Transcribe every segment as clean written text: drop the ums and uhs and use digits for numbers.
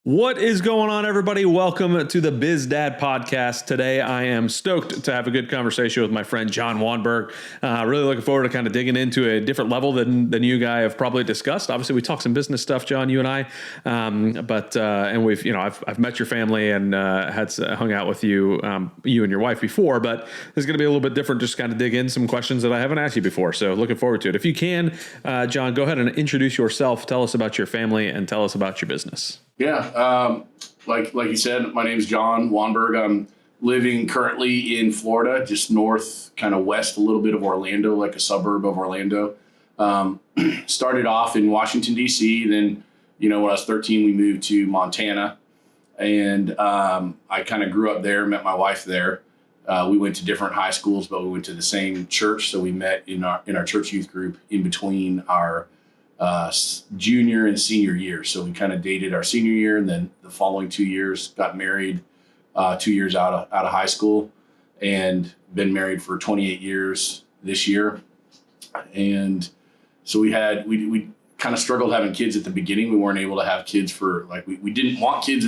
What is going on, everybody? Welcome to the BizDad Podcast. Today, I am stoked to have a good conversation with my friend Jon Wanberg. Really looking forward to kind of digging into a different level than you guys have probably discussed. Obviously, we talk some business stuff, Jon, you and I. And we've, I've met your family and hung out with you, you and your wife before. But this is going to be a little bit different. Just kind of dig in some questions that I haven't asked you before. So looking forward to it. If you can, Jon, go ahead and introduce yourself. Tell us about your family and tell us about your business. Yeah, like you said, my name's Jon Wanberg. I'm living currently in Florida, just north, kind of west, a little bit of Orlando, like a suburb of Orlando. Started off in Washington, D.C. Then, when I was 13, we moved to Montana. And I kind of grew up there, met my wife there. We went to different high schools, but we went to the same church. So we met in our church youth group in between our junior and senior year. So we kind of dated our senior year, and then the following 2 years got married 2 years out of high school, and been married for 28 years this year. And so we kind of struggled having kids at the beginning. We weren't able to have kids for we didn't want kids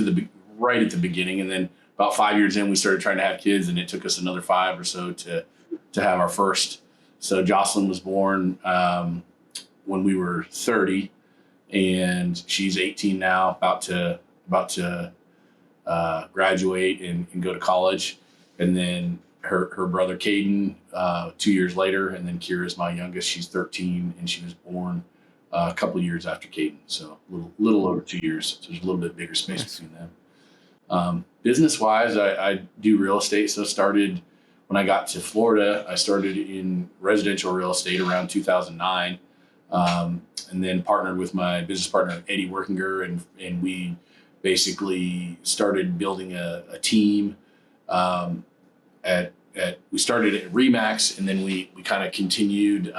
right at the beginning. And then about 5 years in, we started trying to have kids, and it took us another 5 or so to have our first. So Jocelyn was born when we were 30, and she's 18 now, about to graduate and go to college. And then her brother Caden 2 years later, and then Kira's my youngest. She's 13, and she was born a couple of years after Caden, so a little over 2 years. So there's a little bit bigger space between them. Business wise, I do real estate. So started when I got to Florida. I started in residential real estate around 2009. And then partnered with my business partner, Eddie Workinger, and we basically started building a team. We started at Remax, and then we kind of continued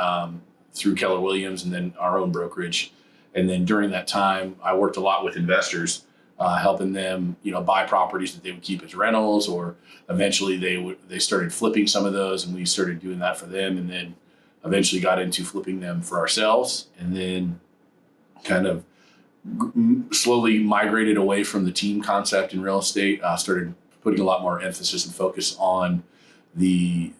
through Keller Williams, and then our own brokerage. And then during that time, I worked a lot with investors, helping them, buy properties that they would keep as rentals, or eventually they started flipping some of those, and we started doing that for them. And then eventually got into flipping them for ourselves, and then kind of slowly migrated away from the team concept in real estate. Started putting a lot more emphasis and focus on the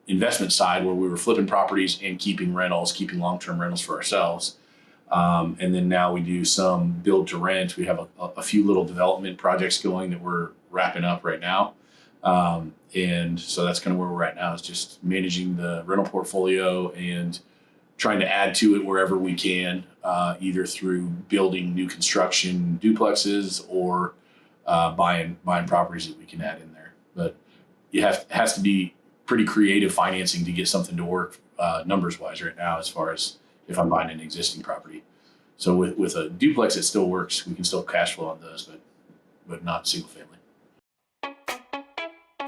investment side, where we were flipping properties and keeping long-term rentals for ourselves. And then now we do some build to rent. We have a few little development projects going that we're wrapping up right now. And so that's kind of where we're at now, is just managing the rental portfolio and trying to add to it wherever we can, either through building new construction duplexes or buying properties that we can add in there. But it has to be pretty creative financing to get something to work numbers wise right now, as far as if I'm buying an existing property. So with a duplex, it still works. We can still cash flow on those, but not single family.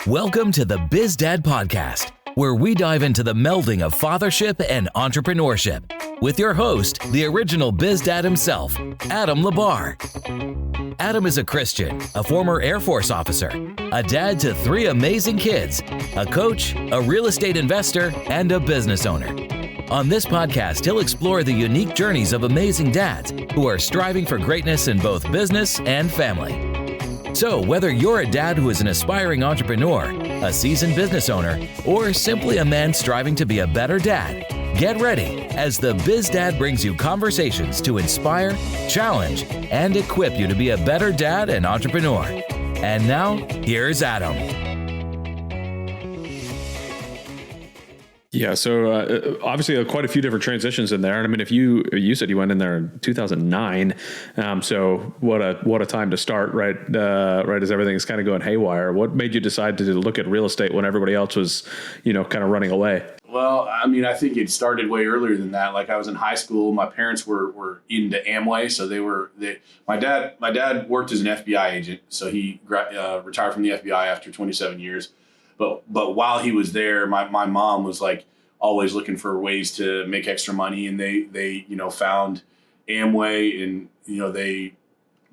Welcome to the BizDad Podcast, where we dive into the melding of fathership and entrepreneurship with your host, the original BizDad himself, Adam Labar. Adam is a Christian, a former Air Force officer, a dad to 3 amazing kids, a coach, a real estate investor, and a business owner. On this podcast, he'll explore the unique journeys of amazing dads who are striving for greatness in both business and family. So whether you're a dad who is an aspiring entrepreneur, a seasoned business owner, or simply a man striving to be a better dad, get ready as the BizDad brings you conversations to inspire, challenge, and equip you to be a better dad and entrepreneur. And now, here's Adam. Yeah, so obviously quite a few different transitions in there. And I mean, if you said you went in there in 2009, so what a time to start, right? Right as everything is kind of going haywire. What made you decide to look at real estate when everybody else was, kind of running away? Well, I mean, I think it started way earlier than that. Like, I was in high school. My parents were into Amway, so my dad worked as an FBI agent, so he retired from the FBI after 27 years. But while he was there, my mom was like always looking for ways to make extra money, and they found Amway, and they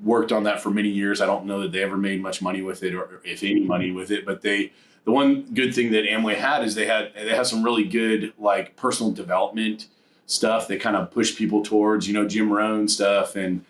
worked on that for many years. I don't know that they ever made much money with it, or if any money with it, but the one good thing that Amway had is they have some really good like personal development stuff. They kind of push people towards Jim Rohn stuff and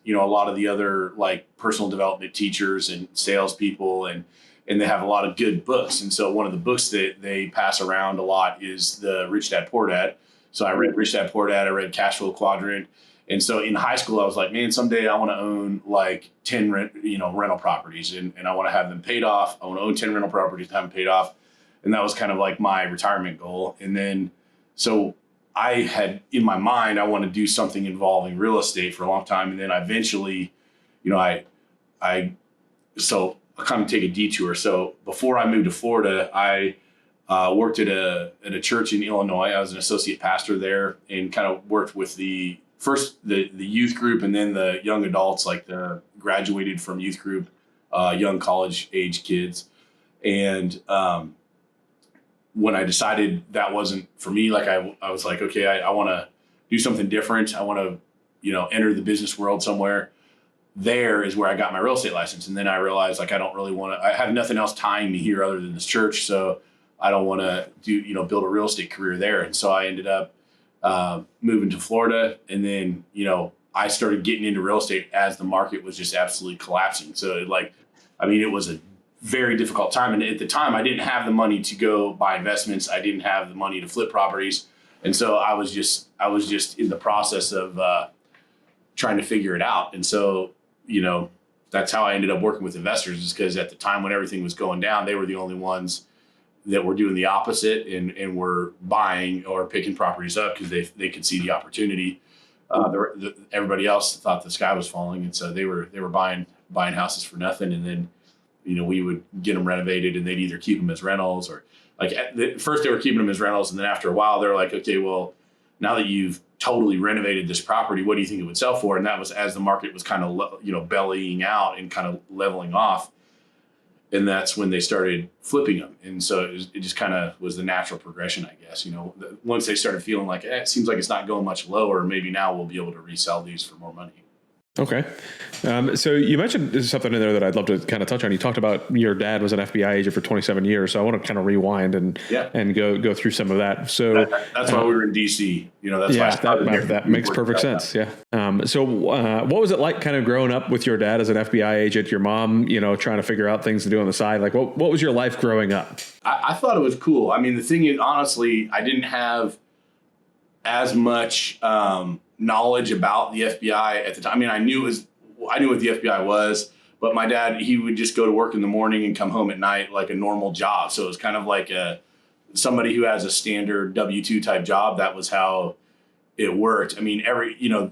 a lot of the other like personal development teachers and salespeople, and they have a lot of good books. And so one of the books that they pass around a lot is the Rich Dad Poor Dad. So I read Rich Dad Poor Dad. I read Cash Flow Quadrant. And so in high school, I was like, man, someday I want to own like 10 rental properties, and I want to have them paid off. I want to own 10 rental properties and have them paid off. And that was kind of like my retirement goal. And then, so I had in my mind, I want to do something involving real estate for a long time. And then I eventually, so I'll kind of take a detour. So before I moved to Florida, I worked at a church in Illinois. I was an associate pastor there, and kind of worked with the youth group, and then the young adults, like the graduated from youth group, young college age kids. And when I decided that wasn't for me, like I was like, okay, I want to do something different. I want to, enter the business world somewhere. There is where I got my real estate license. And then I realized like, I don't really want to, I have nothing else tying me here other than this church. So I don't want to build a real estate career there. And so I ended up moving to Florida. And then, I started getting into real estate as the market was just absolutely collapsing. So it was a very difficult time. And at the time I didn't have the money to go buy investments. I didn't have the money to flip properties. And so I was just in the process of trying to figure it out. And so, that's how I ended up working with investors, is because at the time when everything was going down, they were the only ones that were doing the opposite and were buying or picking properties up because they could see the opportunity. Everybody else thought the sky was falling. And so they were buying houses for nothing. And then, we would get them renovated, and they'd either keep them as rentals, or like at first they were keeping them as rentals. And then after a while, they're like, okay, well, now that you've totally renovated this property, what do you think it would sell for? And that was as the market was kind of, bellying out and kind of leveling off. And that's when they started flipping them. And so it just kind of was the natural progression, I guess. Once they started feeling like, it seems like it's not going much lower, maybe now we'll be able to resell these for more money. Okay. So you mentioned something in there that I'd love to kind of touch on. You talked about your dad was an FBI agent for 27 years. So I want to kind of rewind and go through some of that. So that's why we were in DC. That's why I started there. That makes perfect sense. Yeah. So what was it like kind of growing up with your dad as an FBI agent, your mom, trying to figure out things to do on the side? Like what was your life growing up? I thought it was cool. I mean, the thing is, honestly, I didn't have as much, knowledge about the FBI at the time. I mean, I knew what the FBI was, but my dad, he would just go to work in the morning and come home at night like a normal job. So it was kind of like somebody who has a standard W-2 type job. That was how it worked. I mean,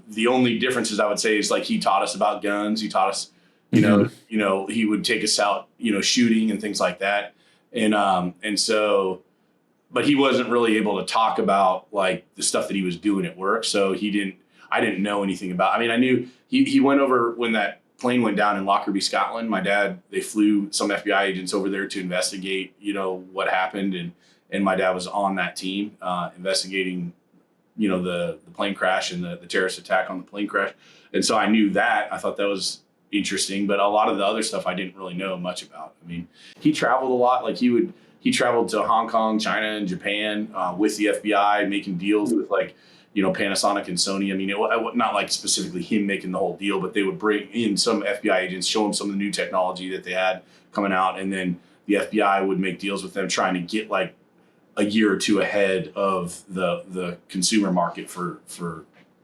the only differences I would say is like he taught us about guns. He taught us, he would take us out, shooting and things like that. And so, but he wasn't really able to talk about like the stuff that he was doing at work. So I didn't know anything about, I mean, I knew he went over when that plane went down in Lockerbie, Scotland. My dad, they flew some FBI agents over there to investigate, what happened. And my dad was on that team, investigating, the plane crash and the terrorist attack on the plane crash. And so I knew that. I thought that was interesting, but a lot of the other stuff I didn't really know much about. I mean, he traveled a lot. Like he traveled to Hong Kong, China, and Japan with the FBI, making deals with like, Panasonic and Sony. I mean, it not like specifically him making the whole deal, but they would bring in some FBI agents, show them some of the new technology that they had coming out. And then the FBI would make deals with them, trying to get like a year or two ahead of the consumer market for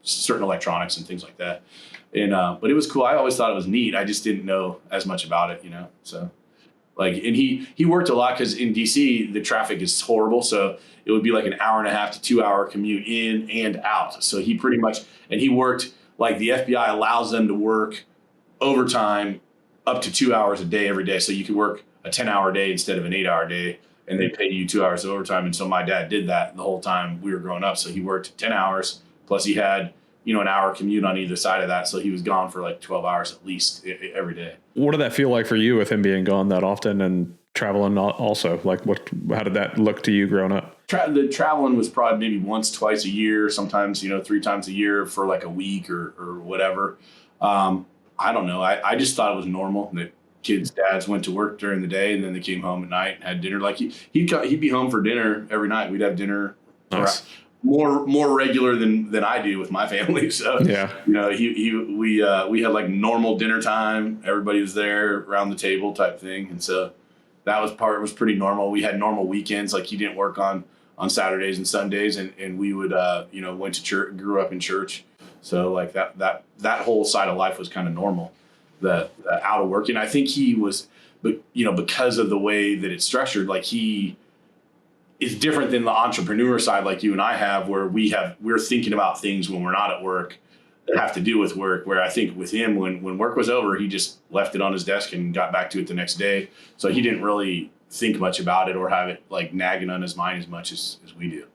certain electronics and things like that. And, but it was cool. I always thought it was neat. I just didn't know as much about it, so. Like, and he worked a lot because in DC, the traffic is horrible. So it would be like an hour and a half to 2 hour commute in and out. So he pretty much, and he worked like the FBI allows them to work overtime up to 2 hours a day every day. So you could work a 10-hour day instead of an 8-hour day, and they pay you 2 hours of overtime. And so my dad did that the whole time we were growing up. So he worked 10 hours plus he had, an hour commute on either side of that. So he was gone for like 12 hours at least every day. What did that feel like for you with him being gone that often and traveling also? Like how did that look to you growing up? The traveling was probably maybe once, twice a year, sometimes, 3 times a year for like a week or whatever. I don't know. I just thought it was normal that kids' dads went to work during the day and then they came home at night and had dinner. Like he'd be home for dinner every night. We'd have dinner. Nice. more regular than I do with my family. So yeah, we had like normal dinner time. Everybody was there around the table type thing, and so that was pretty normal. We had normal weekends. Like he didn't work on Saturdays and Sundays, and we would went to church, grew up in church. So like that whole side of life was kind of normal. The out of work, and I think he was, but because of the way that it's structured, like he is different than the entrepreneur side, like you and I have, where we're thinking about things when we're not at work that have to do with work. Where I think with him, when work was over, he just left it on his desk and got back to it the next day. So he didn't really think much about it or have it like nagging on his mind as much as we do.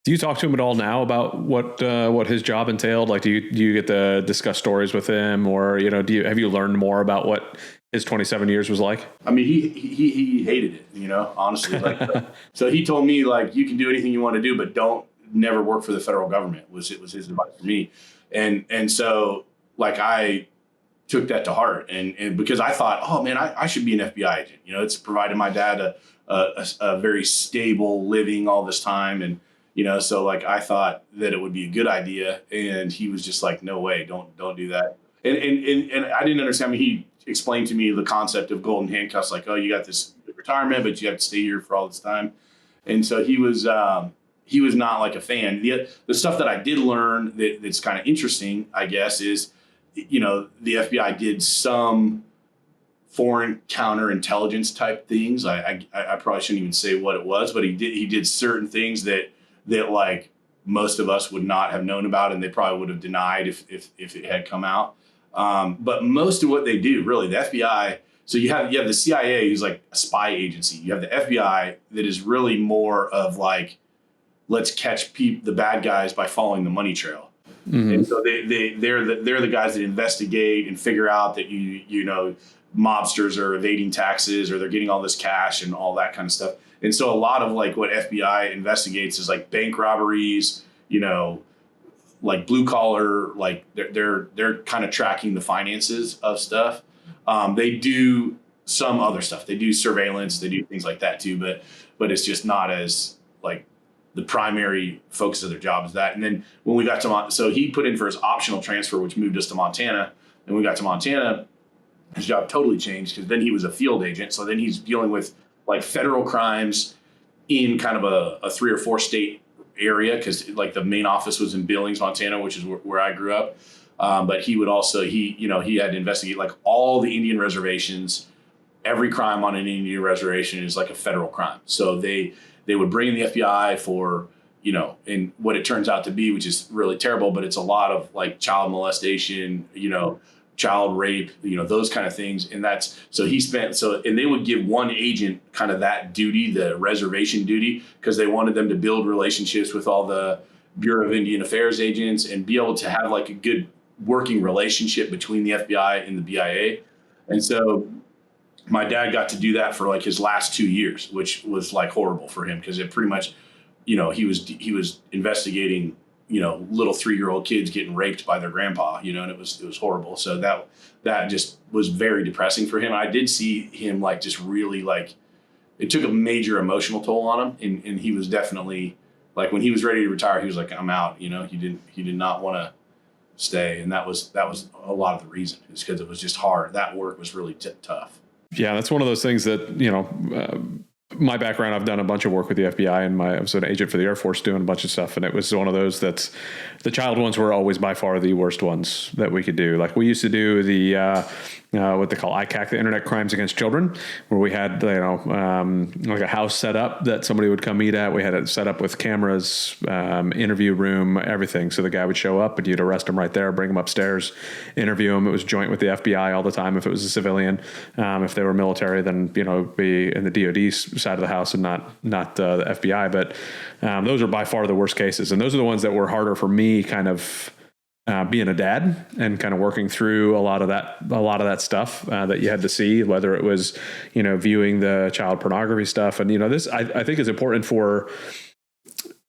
Do you talk to him at all now about what his job entailed? Like, do you get to discuss stories with him, or have you learned more about what his 27 years was like? I mean, he hated it, honestly. Like, so he told me, like, you can do anything you want to do, but don't never work for the federal government. Was his advice for me, and so like I took that to heart, and because I thought, oh man, I should be an FBI agent. It's provided my dad a very stable living all this time, and so like I thought that it would be a good idea, and he was just like, no way, don't do that. And I didn't understand. I mean, he explained to me the concept of golden handcuffs, like, oh, you got this retirement, but you have to stay here for all this time. And so he was not like a fan. The stuff that I did learn that's kind of interesting, I guess, is, the FBI did some foreign counterintelligence type things. I probably shouldn't even say what it was, but he did certain things that like most of us would not have known about, and they probably would have denied if it had come out. But most of what they do, really, the FBI. So you have the CIA, who's like a spy agency. You have the FBI that is really more of like, let's catch the bad guys by following the money trail. Mm-hmm. And so they're the guys that investigate and figure out that mobsters are evading taxes, or they're getting all this cash and all that kind of stuff. And so a lot of like what FBI investigates is like bank robberies, like blue collar, like they're kind of tracking the finances of stuff. They do some other stuff. They do surveillance. They do things like that too. But it's just not as like the primary focus of their job is that. And then when we got to so he put in for his optional transfer, which moved us to Montana. And we got to Montana, his job totally changed, because then he was a field agent. So then he's dealing with like federal crimes in kind of a 3 or 4 state area, because like the main office was in Billings, Montana, which is where I grew up. But he would also, he had to investigate like all the Indian reservations. Every crime on an Indian reservation is like a federal crime. So they would bring in the FBI for, and what it turns out to be, which is really terrible, but it's a lot of like child molestation, child rape, those kind of things. And that's, so and they would give one agent kind of that duty, the reservation duty, because they wanted them to build relationships with all the Bureau of Indian Affairs agents and be able to have like a good working relationship between the FBI and the BIA. And so my dad got to do that for like his last 2 years, which was like horrible for him, because it pretty much, he was investigating little 3-year-old kids getting raped by their grandpa, and it was horrible. So that just was very depressing for him. I did see him like just really like, it took a major emotional toll on him. And he was definitely like, when he was ready to retire, he was like, I'm out. He did not want to stay. And that was a lot of the reason, is because it was just hard. That work was really tough. Yeah. That's one of those things that, my background, I've done a bunch of work with the FBI, and I was an agent for the Air Force doing a bunch of stuff. And it was one of those that's, the child ones were always by far the worst ones that we could do. Like we used to do the, what they call ICAC, the Internet Crimes Against Children, where we had, like a house set up that somebody would come meet at. We had it set up with cameras, interview room, everything. So the guy would show up and you'd arrest him right there, bring him upstairs, interview him. It was joint with the FBI all the time. If it was a civilian, if they were military, then, be in the DOD side of the house and not the FBI. But those are by far the worst cases. And those are the ones that were harder for me, kind of being a dad and kind of working through a lot of that stuff that you had to see, whether it was, viewing the child pornography stuff. And, this, I think is important for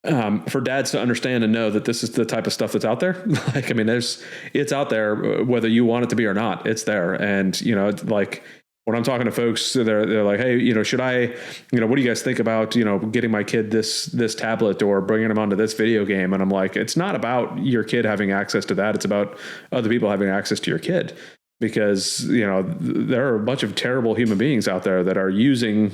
dads to understand and know that this is the type of stuff that's out there. Like, I mean, it's out there, whether you want it to be or not, it's there. And, like, when I'm talking to folks, they're like, hey, should I, what do you guys think about, getting my kid this tablet or bringing them onto this video game? And I'm like, it's not about your kid having access to that. It's about other people having access to your kid, because, there are a bunch of terrible human beings out there that are using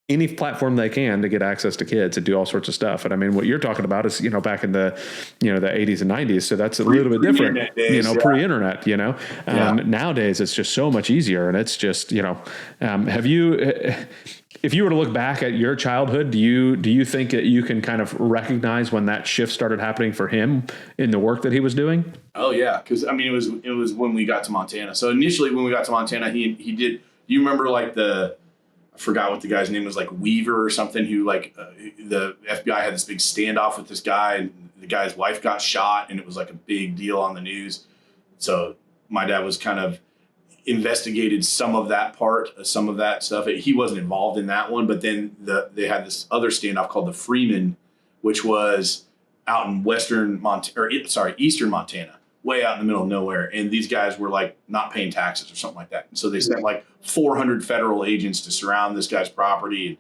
any platform they can to get access to kids and do all sorts of stuff. And I mean, what you're talking about is, back in the, the 80s and 90s. So that's a little bit different, days, pre-internet, nowadays it's just so much easier. And it's just, have you, if you were to look back at your childhood, do you think that you can kind of recognize when that shift started happening for him in the work that he was doing? Oh yeah. Cause I mean, it was when we got to Montana. So initially when we got to Montana, he did, you remember like I forgot what the guy's name was, like Weaver or something, who like the FBI had this big standoff with this guy, and the guy's wife got shot, and it was like a big deal on the news. So my dad was kind of investigated some of that stuff. He wasn't involved in that one, but then they had this other standoff called the Freeman, which was out in eastern Montana, way out in the middle of nowhere. And these guys were like not paying taxes or something like that. And so they sent like 400 federal agents to surround this guy's property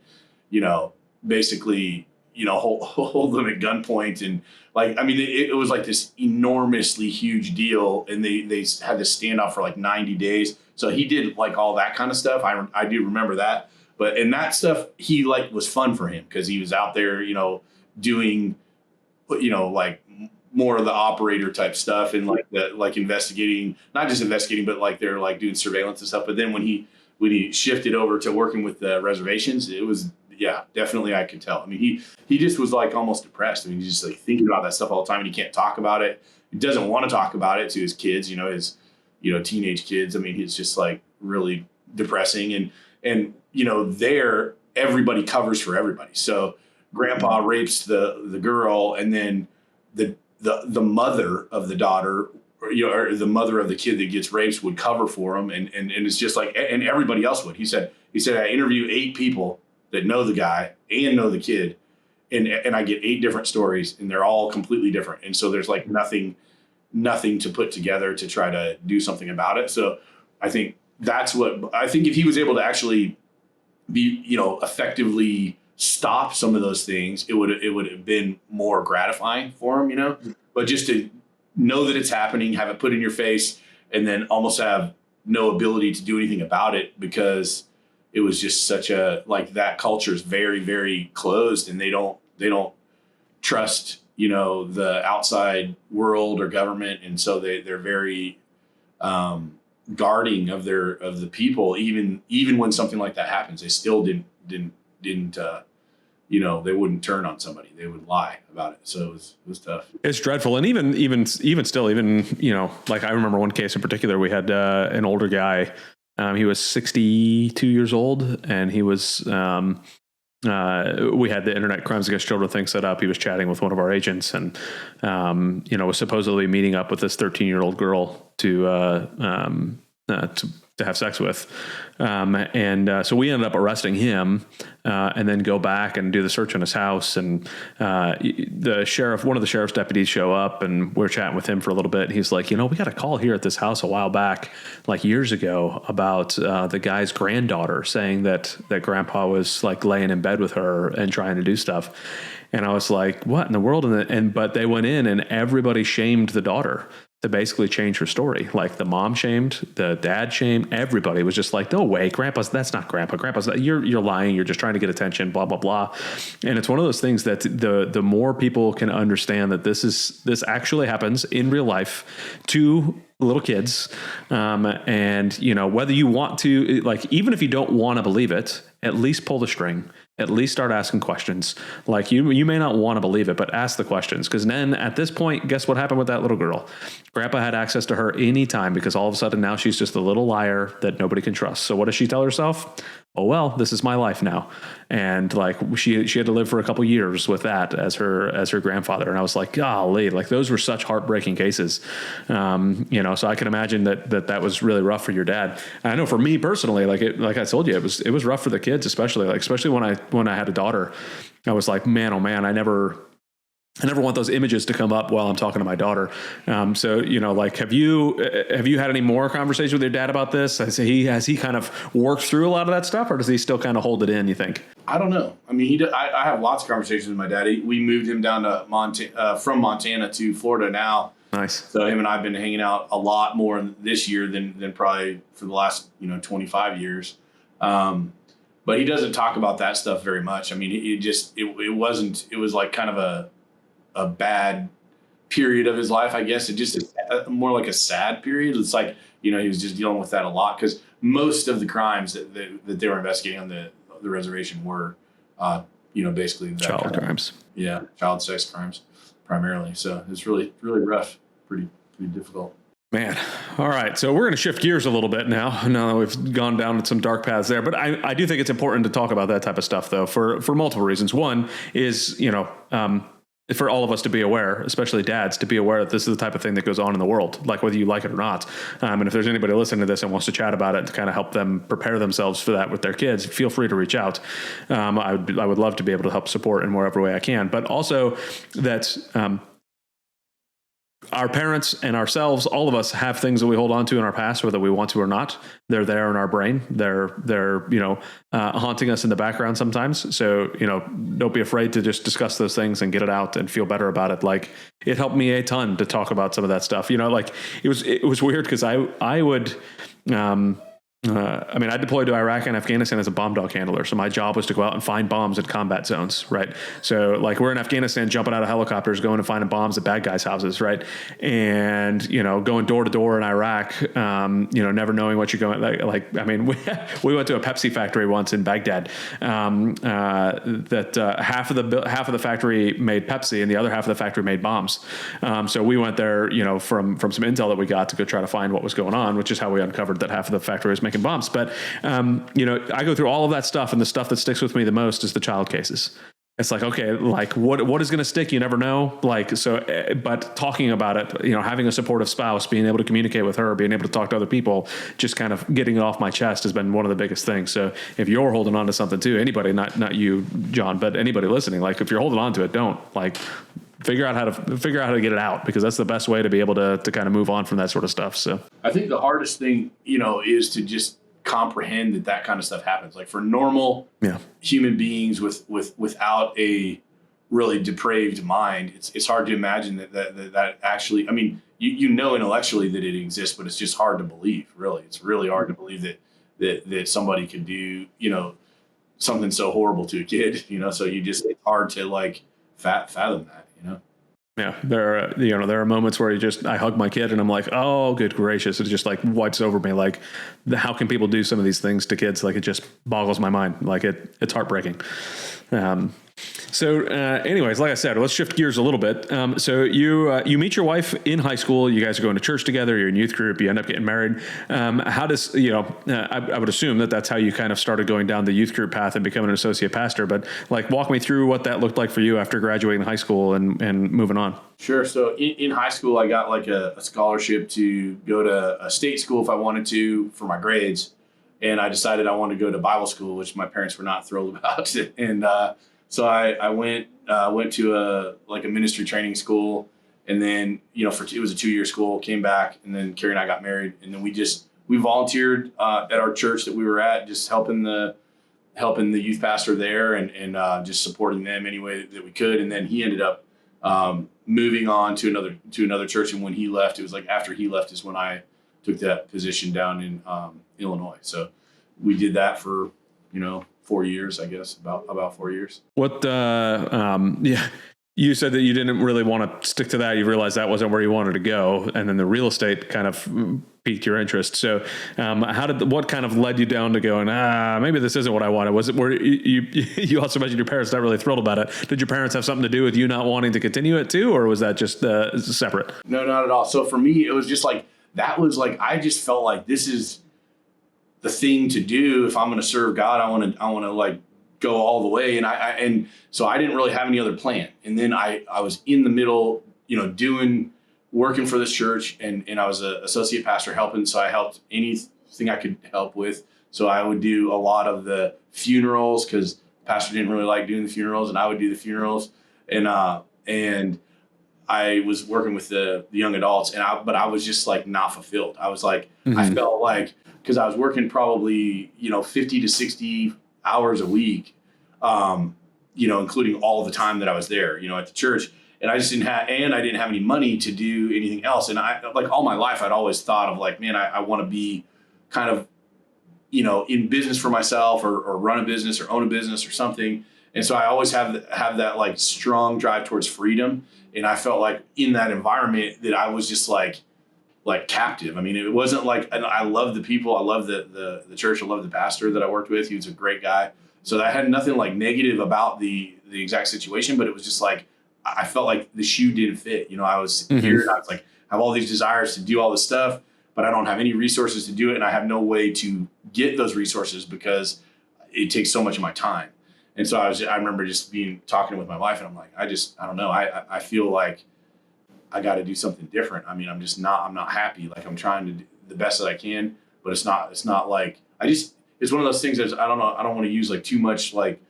and, basically, hold them at gunpoint. And like, I mean, it was like this enormously huge deal. And they had this standoff for like 90 days. So he did like all that kind of stuff. I do remember that, and that stuff, he like was fun for him because he was out there, doing, like more of the operator type stuff and like investigating, not just investigating, but like they're like doing surveillance and stuff. But then when he shifted over to working with the reservations, it was, yeah, definitely I could tell. I mean, he just was like almost depressed. I mean, he's just like thinking about that stuff all the time, and he can't talk about it. He doesn't want to talk about it to his kids, his, teenage kids. I mean, it's just like really depressing. And there everybody covers for everybody. So grandpa rapes the girl, and then the mother of the daughter, or the mother of the kid that gets raped would cover for him. And it's just like, and everybody else would. He said, I interview 8 people that know the guy and know the kid. And I get 8 different stories, and they're all completely different. And so there's like nothing to put together to try to do something about it. So I think if he was able to actually be, effectively stop some of those things, it would have been more gratifying for him, but just to know that it's happening, have it put in your face, and then almost have no ability to do anything about it, because it was just such a, like, that culture is very, very closed, and they don't trust, the outside world or government. And so they're very, guarding of the people, even when something like that happens. They still didn't they wouldn't turn on somebody. They would lie about it. So it was tough. It's dreadful. And even still, like I remember one case in particular, we had an older guy. He was 62 years old, and he was, we had the Internet Crimes Against Children thing set up. He was chatting with one of our agents, and, was supposedly meeting up with this 13-year-old girl to have sex with. So we ended up arresting him, and then go back and do the search on his house. And one of the sheriff's deputies show up, and we're chatting with him for a little bit. And he's like, we got a call here at this house a while back, like years ago, about the guy's granddaughter saying that grandpa was like laying in bed with her and trying to do stuff. And I was like, what in the world? But they went in, and everybody shamed the daughter to basically change her story. Like the mom shamed, the dad shamed, everybody was just like, no way, that's not grandpa. You're lying. You're just trying to get attention, blah, blah, blah. And it's one of those things that the more people can understand that this actually happens in real life to little kids. And whether you want to, like, even if you don't want to believe it, at least pull the string. At least start asking questions. Like you may not want to believe it, but ask the questions. Because then at this point, guess what happened with that little girl? Grandpa had access to her anytime, because all of a sudden now she's just a little liar that nobody can trust. So what does she tell herself? Oh, well, this is my life now. And like she had to live for a couple years with that as her grandfather. And I was like, golly, like those were such heartbreaking cases. So I can imagine that was really rough for your dad. And I know for me personally, like I told you, it was rough for the kids, especially when I had a daughter. I was like, man, oh man, I never I never want those images to come up while I'm talking to my daughter. So, like, have you had any more conversation with your dad about this? Has he kind of worked through a lot of that stuff, or does he still kind of hold it in, you think? I don't know. I mean, I have lots of conversations with my dad. We moved him down to from Montana to Florida now. Nice. So him and I have been hanging out a lot more this year than probably for the last 25 years. But he doesn't talk about that stuff very much. I mean, it was like kind of a bad period of his life, I guess. It just more like a sad period. It's like, he was just dealing with that a lot, because most of the crimes that they were investigating on the reservation were, basically child crimes. Yeah, child sex crimes primarily. So it's really, really rough, pretty difficult. Man. All right. So we're going to shift gears a little bit now that we've gone down some dark paths there. But I do think it's important to talk about that type of stuff, though, for multiple reasons. One is, for all of us to be aware, especially dads, to be aware that this is the type of thing that goes on in the world, like whether you like it or not. And if there's anybody listening to this and wants to chat about it to kind of help them prepare themselves for that with their kids, feel free to reach out. I would love to be able to help support in whatever way I can. But also that our parents and ourselves, all of us have things that we hold on to in our past, whether we want to or not. They're there in our brain. They're haunting us in the background sometimes. So, don't be afraid to just discuss those things and get it out and feel better about it. Like, it helped me a ton to talk about some of that stuff. Like, it was weird because I would, I deployed to Iraq and Afghanistan as a bomb dog handler. So my job was to go out and find bombs in combat zones, right? So like, we're in Afghanistan, jumping out of helicopters, going and finding bombs at bad guys' houses, right? And, going door to door in Iraq, never knowing what you're going, we went to a Pepsi factory once in Baghdad, that half of the factory made Pepsi and the other half of the factory made bombs. So we went there, from some intel that we got to go try to find what was going on, which is how we uncovered that half of the factory was making bombs. But, I go through all of that stuff, and the stuff that sticks with me the most is the child cases. It's like, okay, like what is going to stick? You never know. Like, so, but talking about it, having a supportive spouse, being able to communicate with her, being able to talk to other people, just kind of getting it off my chest has been one of the biggest things. So if you're holding on to something too, anybody, not you, John, but anybody listening, like, if you're holding on to it, don't figure out how to get it out, because that's the best way to be able to kind of move on from that sort of stuff. So I think the hardest thing, is to just comprehend that kind of stuff happens. Like, for normal human beings without a really depraved mind, it's hard to imagine that actually, intellectually that it exists, but it's just hard to believe. Really, it's really hard to believe that somebody could do something so horrible to a kid. So it's hard to fathom that. Yeah, there are moments where I hug my kid and I'm like, oh, good gracious. It just like wipes over me. Like, how can people do some of these things to kids? Like, it just boggles my mind. Like, it's heartbreaking. So anyways, like I said, let's shift gears a little bit. So you meet your wife in high school. You guys are going to church together. You're in youth group. You end up getting married. How does, I would assume that's how you kind of started going down the youth group path and becoming an associate pastor. But walk me through what that looked like for you after graduating high school and moving on. Sure. So in high school, I got a scholarship to go to a state school if I wanted to for my grades. And I decided I wanted to go to Bible school, which my parents were not thrilled about. And so I went to a ministry training school, and then it was a 2-year school. Came back, and then Carrie and I got married, and then we volunteered at our church that we were at, just helping the youth pastor there, and just supporting them any way that we could. And then he ended up moving on to another church, and when he left, it was after he left is when I took that position down in Illinois. So we did that for 4 years, I guess, about 4 years. What, you said that you didn't really want to stick to that. You realized that wasn't where you wanted to go. And then the real estate kind of piqued your interest. So, what kind of led you down to going, maybe this isn't what I wanted? Was it where you also mentioned your parents not really thrilled about it? Did your parents have something to do with you not wanting to continue it too? Or was that just separate? No, not at all. So for me, it was just I just felt like this is the thing to do. If I'm going to serve God, I want to go all the way. And so I didn't really have any other plan. And then I was in the middle, working for this church, and I was an associate pastor helping. So I helped anything I could help with. So I would do a lot of the funerals, because the pastor didn't really like doing the funerals, and I would do the funerals. And And I was working with the young adults, but I was just like not fulfilled. I was like, I felt like, because I was working probably, 50 to 60 hours a week, including all the time that I was there, at the church. And I just didn't have any money to do anything else. And I, like, all my life, I'd always thought of like, man, I want to be kind of, in business for myself, or run a business or own a business or something. And so I always have that like strong drive towards freedom. And I felt like in that environment that I was just like captive. I mean, it wasn't like, and I love the people. I love the church. I love the pastor that I worked with. He was a great guy. So I had nothing like negative about the exact situation, but it was just like, I felt like the shoe didn't fit. I was here and I was like, have all these desires to do all this stuff, but I don't have any resources to do it. And I have no way to get those resources because it takes so much of my time. And so I remember just talking with my wife, and I'm like, I don't know. I feel like I got to do something different. I mean, I'm not happy. Like, I'm trying to do the best that I can, but it's not like, it's one of those things that I don't know. I don't want to use like too much like,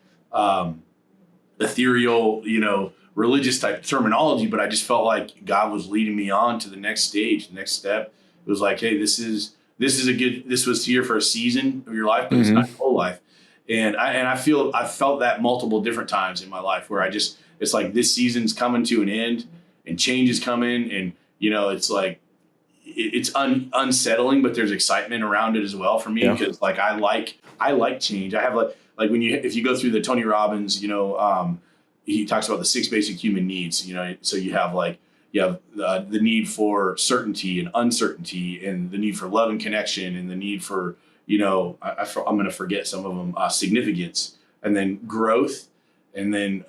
ethereal, religious type terminology, but I just felt like God was leading me on to the next stage, the next step. It was like, hey, this was here for a season of your life, but it's not your whole life. And I felt that multiple different times in my life where it's like this season's coming to an end and change is coming. And, it's like, it's unsettling, but there's excitement around it as well for me. Because like, I like change. I have like if you go through the Tony Robbins, he talks about the 6 basic human needs, so you have the need for certainty and uncertainty, and the need for love and connection, and the need for, I'm going to forget some of them, significance, and then growth, and then,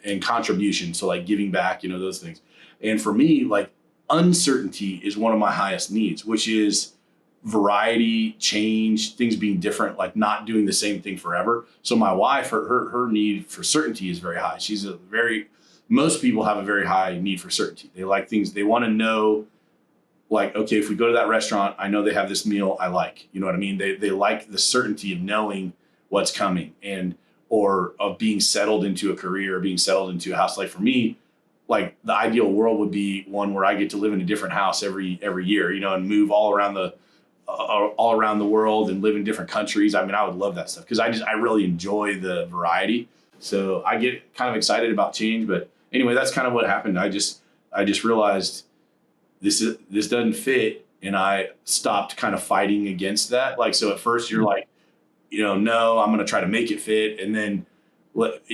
and contribution. So like giving back, those things. And for me, like, uncertainty is one of my highest needs, which is variety, change, things being different, like not doing the same thing forever. So my wife, her need for certainty is very high. Most people have a very high need for certainty. They like things, they want to know, like, okay, if we go to that restaurant, I know they have this meal I like, you know what I mean? They like the certainty of knowing what's coming, or of being settled into a career, or being settled into a house. Like for me, like the ideal world would be one where I get to live in a different house every year, and move all around the world and live in different countries. I mean, I would love that stuff because I really enjoy the variety. So I get kind of excited about change. But anyway, that's kind of what happened. I just realized this doesn't fit, and I stopped kind of fighting against that. Like, so at first you're like, no, I'm going to try to make it fit, and then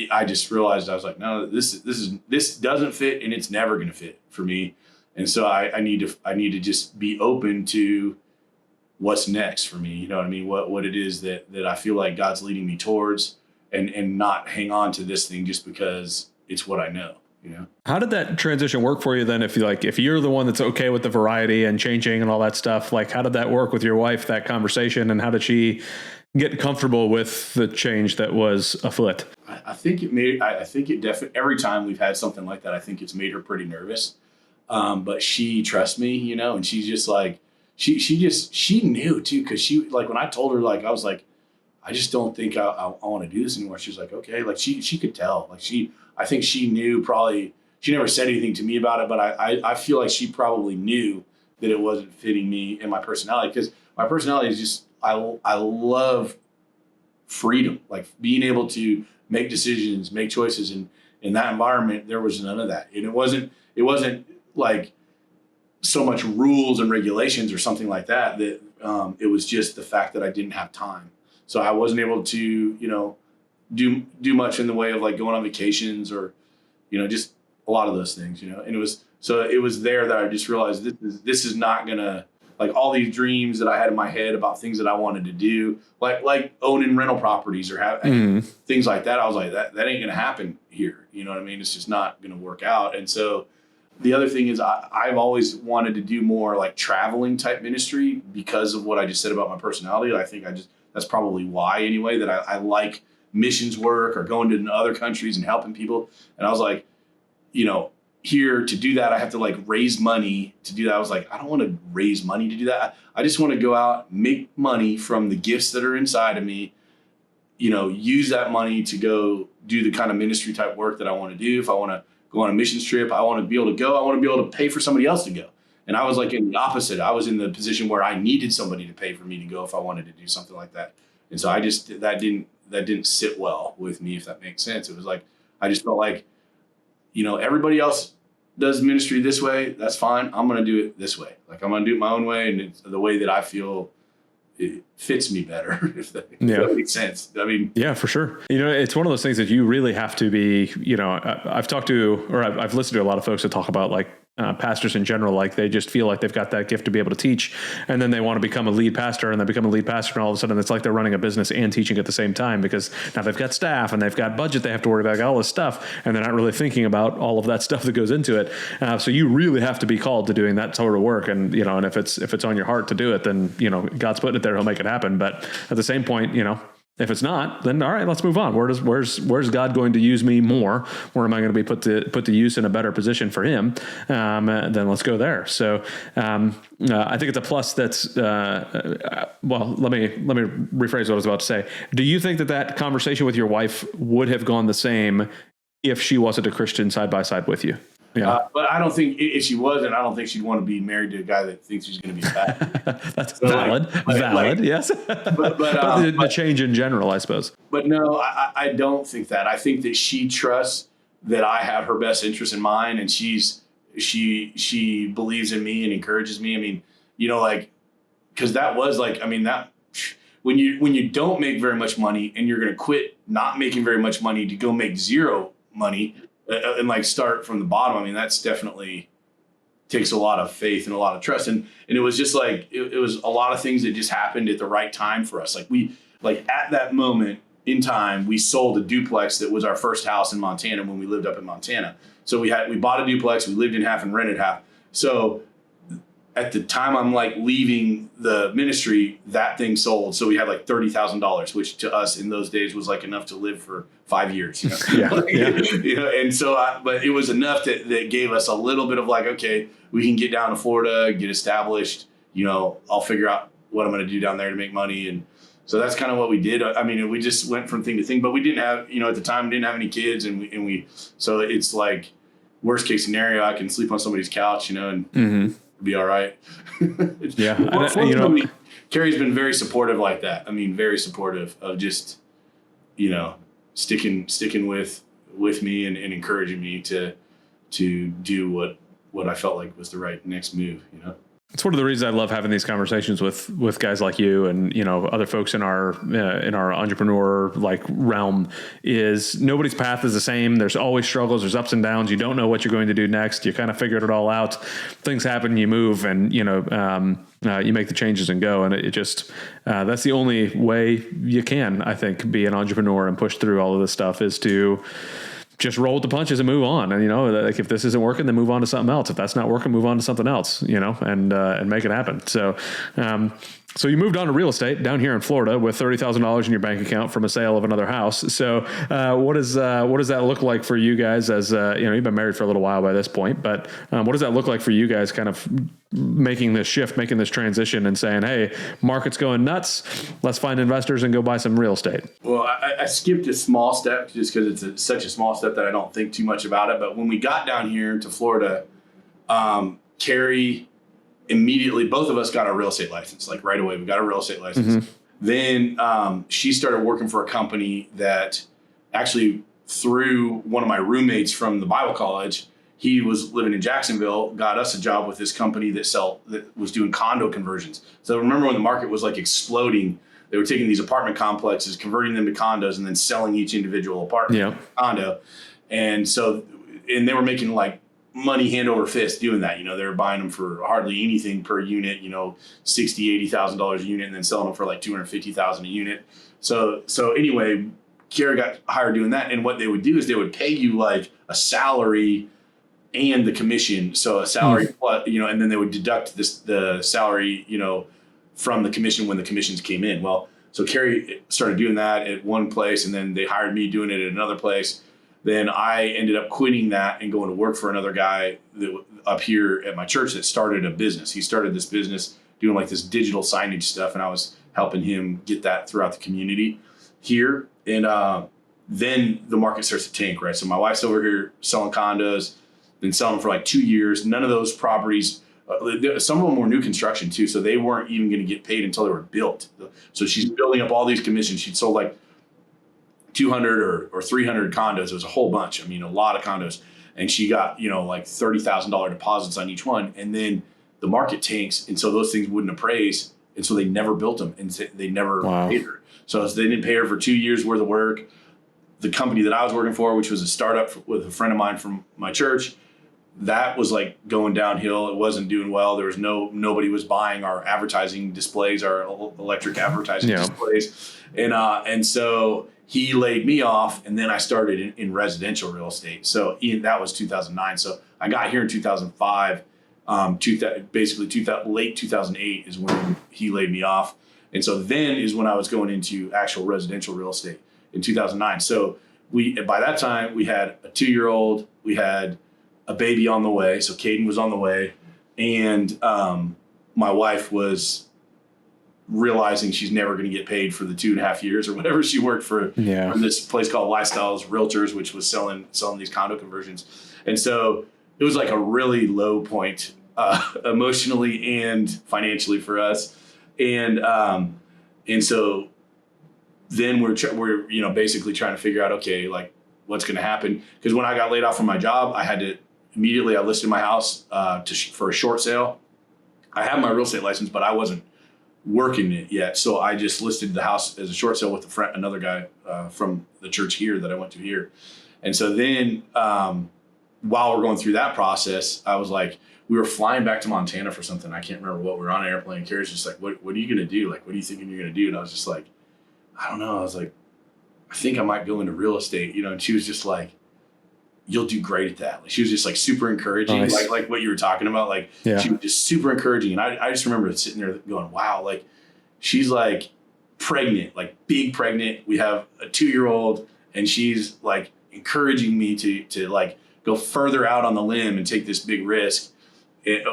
I just realized, I was like, no, this doesn't fit, and it's never going to fit for me. And so I need to just be open to what's next for me. You know what I mean? What it is that I feel like God's leading me towards, and not hang on to this thing just because it's what I know. How did that transition work for you then? If you're the one that's okay with the variety and changing and all that stuff, like, how did that work with your wife, that conversation, and how did she get comfortable with the change that was afoot? I think it definitely, every time we've had something like that, I think it's made her pretty nervous. But she trusts me, and she's just like, she knew too. Cause she, like, when I told her, like, I was like, I just don't think I want to do this anymore. She was like, okay. Like she could tell, like I think she knew, probably, she never said anything to me about it, but I feel like she probably knew that it wasn't fitting me and my personality. Because my personality is just, I love freedom, like being able to make decisions, make choices. And in that environment, there was none of that. And it wasn't like so much rules and regulations or something like that, it was just the fact that I didn't have time. So I wasn't able to, do much in the way of like going on vacations or, just a lot of those things, and it was there that I just realized this is not gonna, like, all these dreams that I had in my head about things that I wanted to do, like owning rental properties or having things like that. I was like, that ain't gonna happen here. You know what I mean? It's just not gonna work out. And so the other thing is I've always wanted to do more like traveling type ministry because of what I just said about my personality. I think that's probably why anyway, that I like missions work or going to other countries and helping people. And I was like, here to do that, I have to like raise money to do that. I was like, I don't want to raise money to do that. I just want to go out, make money from the gifts that are inside of me, use that money to go do the kind of ministry type work that I want to do. If I want to go on a missions trip. I want to be able to go. I want to be able to pay for somebody else to go. And I was like in the opposite. I was in the position where I needed somebody to pay for me to go if I wanted to do something like that. And so that didn't sit well with me, if that makes sense. It was like, I just felt like, everybody else does ministry this way. That's fine. I'm going to do it this way. Like, I'm going to do it my own way. And it's the way that I feel it fits me better, if that makes sense. I mean, yeah, for sure. It's one of those things that you really have to be, I've talked to, or I've listened to a lot of folks that talk about like pastors in general, like they just feel like they've got that gift to be able to teach, and then they want to become a lead pastor, and they become a lead pastor, and all of a sudden it's like they're running a business and teaching at the same time, because now they've got staff and they've got budget they have to worry about, all this stuff, and they're not really thinking about all of that stuff that goes into it. So you really have to be called to doing that sort of work, and and if it's on your heart to do it, then God's putting it there, He'll make it happen. But at the same point, if it's not, then all right, let's move on. Where's God going to use me more? Where am I going to be put to use in a better position for Him? Then let's go there. So I think it's a plus. That's well. Let me rephrase what I was about to say. Do you think that conversation with your wife would have gone the same if she wasn't a Christian side by side with you? Yeah. But I don't think if she wasn't, I don't think she'd want to be married to a guy that thinks he's going to be bad. That's so valid. Yes. But the change in general, I suppose. But no, I don't think that. I think that she trusts that I have her best interest in mind, and she believes in me and encourages me. I mean, because that was like, I mean, that when you don't make very much money and you're going to quit not making very much money to go make zero money and like start from the bottom. I mean, that's definitely takes a lot of faith and a lot of trust. And it was just like, it was a lot of things that just happened at the right time for us. Like at that moment in time, we sold a duplex that was our first house in Montana when we lived up in Montana. So we bought a duplex, we lived in half and rented half. So at the time I'm like leaving the ministry, that thing sold. So we had like $30,000, which to us in those days was like enough to live for 5 years. Yeah. And so, but it was enough that gave us a little bit of like, okay, we can get down to Florida, get established. I'll figure out what I'm going to do down there to make money. And so that's kind of what we did. I mean, we just went from thing to thing, but we didn't have, at the time, we didn't have any kids, so it's like worst case scenario, I can sleep on somebody's couch, and be all right. Yeah. Fortunately, Carrie's been very supportive like that. I mean, very supportive of just, sticking with me and encouraging me to do what I felt like was the right next move, It's one of the reasons I love having these conversations with guys like you and, other folks in our entrepreneur like realm. Is nobody's path is the same. There's always struggles. There's ups and downs. You don't know what you're going to do next. You kind of figured it all out. Things happen, you move, and, you make the changes and go. And it just, that's the only way you can, I think, be an entrepreneur and push through all of this stuff, is to just roll with the punches and move on. And, like if this isn't working, then move on to something else. If that's not working, move on to something else, and make it happen. So, so you moved on to real estate down here in Florida with $30,000 in your bank account from a sale of another house. So, what does that look like for you guys as, you've been married for a little while by this point, but, what does that look like for you guys kind of making this shift, making this transition and saying, hey, market's going nuts. Let's find investors and go buy some real estate. Well, I skipped a small step just because it's such a small step that I don't think too much about it. But when we got down here to Florida, Carrie immediately, both of us got our real estate license, like right away. We got a real estate license. Mm-hmm. Then she started working for a company that actually, through one of my roommates from the Bible college, he was living in Jacksonville, got us a job with this company that was doing condo conversions. So remember when the market was like exploding, they were taking these apartment complexes, converting them to condos, and then selling each individual apartment condo. And they were making like money hand over fist doing that. They were buying them for hardly anything per unit, $60,000, $80,000 a unit, and then selling them for like $250,000 a unit. So anyway, Kiara got hired doing that. And what they would do is they would pay you like a salary and the commission. So a salary, and then they would deduct the salary, from the commission when the commissions came in. Well, so Carrie started doing that at one place, and then they hired me doing it at another place. Then I ended up quitting that and going to work for another guy up here at my church that started a business. He started this business doing like this digital signage stuff, and I was helping him get that throughout the community here. And then the market starts to tank, right? So my wife's over here selling condos, been selling them for like 2 years. None of those properties, some of them were new construction too, so they weren't even going to get paid until they were built. So she's building up all these commissions. She'd sold like 200 or 300 condos. It was a whole bunch. I mean, a lot of condos. And she got, like $30,000 deposits on each one. And then the market tanks. And so those things wouldn't appraise. And so they never built them, and they never paid her. So they didn't pay her for 2 years worth of work. The company that I was working for, which was a startup with a friend of mine from my church, that was like going downhill. It wasn't doing well. There was nobody was buying our advertising displays, our electric advertising displays. And so he laid me off, and then I started in residential real estate. So that was 2009. So I got here in 2005. Late 2008 is when he laid me off. And so then is when I was going into actual residential real estate in 2009. So by that time we had a 2-year-old, we had a baby on the way. So Caden was on the way. And my wife was realizing she's never going to get paid for the 2.5 years or whatever she worked for this place called Lifestyles Realtors, which was selling these condo conversions. And so it was like a really low point emotionally and financially for us. And so then we're basically trying to figure out, okay, like what's going to happen? Because when I got laid off from my job, I had to immediately, I listed my house for a short sale. I had my real estate license, but I wasn't working it yet. So I just listed the house as a short sale with another guy from the church here that I went to here. And so then while we're going through that process, I was like, we were flying back to Montana for something. I can't remember what. We were on an airplane. Carrie's just like, what are you going to do? Like, what are you thinking you're going to do? And I was just like, I don't know. I was like, I think I might go into real estate, and she was just like, you'll do great at that. Like, she was just like super encouraging, nice. like what you were talking about. Like she was just super encouraging. And I just remember sitting there going, wow, like she's like pregnant, like big pregnant. We have a 2-year-old, and she's like encouraging me to like go further out on the limb and take this big risk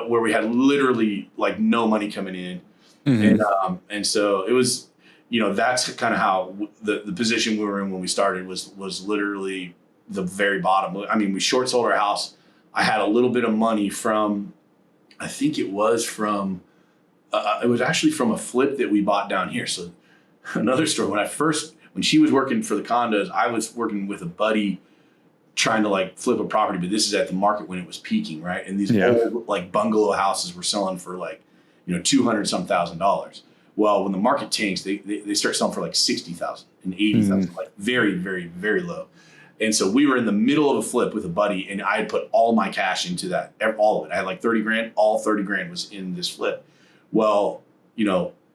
where we had literally like no money coming in. Mm-hmm. And so it was, that's kind of how the position we were in when we started was literally the very bottom. I mean, we short sold our house. I had a little bit of money from, I think it was actually from a flip that we bought down here. So another story, when she was working for the condos, I was working with a buddy trying to like flip a property, but this is at the market when it was peaking, right? And these old like bungalow houses were selling for like, $200,000. Well, when the market tanks, they start selling for like $60,000 and $80,000, like very, very, very low. And so we were in the middle of a flip with a buddy, and I had put all my cash into that, all of it. I had like 30 grand, all 30 grand was in this flip. Well,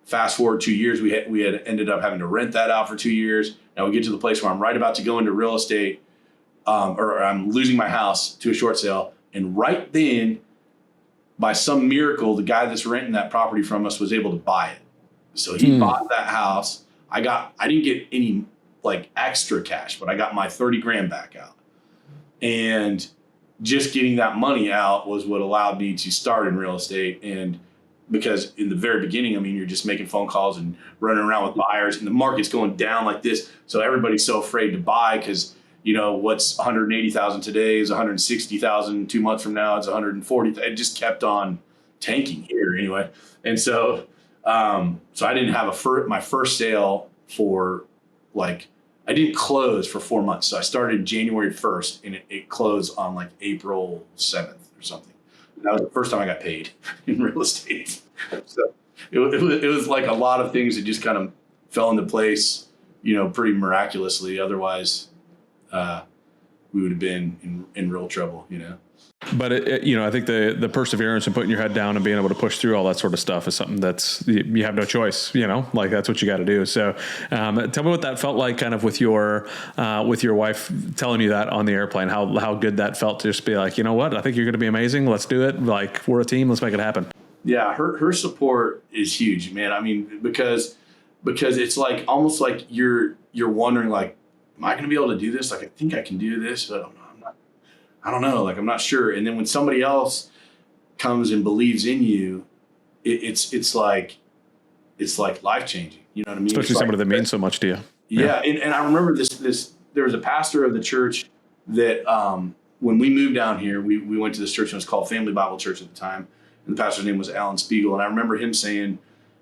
fast forward 2 years, we had ended up having to rent that out for 2 years. Now we get to the place where I'm right about to go into real estate, or I'm losing my house to a short sale. And right then, by some miracle, the guy that's renting that property from us was able to buy it. So he bought that house. I didn't get any like extra cash, but I got my 30 grand back out. And just getting that money out was what allowed me to start in real estate. And because in the very beginning, I mean, you're just making phone calls and running around with buyers, and the market's going down like this. So everybody's so afraid to buy because, what's 180,000 today is 160,000 2 months from now. It's 140. It just kept on tanking here anyway. And so, so I didn't have my first sale for like, I didn't close for 4 months. So I started January 1st and it closed on like April 7th or something. That was the first time I got paid in real estate. So it was like a lot of things that just kind of fell into place, pretty miraculously. Otherwise, we would have been in real trouble, But I think the perseverance and putting your head down and being able to push through all that sort of stuff is something that's, you have no choice, like that's what you got to do. So, tell me what that felt like kind of with your wife telling you that on the airplane, how good that felt to just be like, you know what, I think you're going to be amazing. Let's do it. Like, we're a team. Let's make it happen. Yeah. Her support is huge, man. I mean, because it's like, almost like you're wondering like, am I going to be able to do this? Like, I think I can do this, but I don't know, like, I'm not sure. And then when somebody else comes and believes in you, it's like life changing. You know what I mean? Especially somebody that means so much to you. Yeah. And I remember this a pastor of the church that when we moved down here, we went to this church, and it was called Family Bible Church at the time. And the pastor's name was Alan Spiegel. And I remember him saying,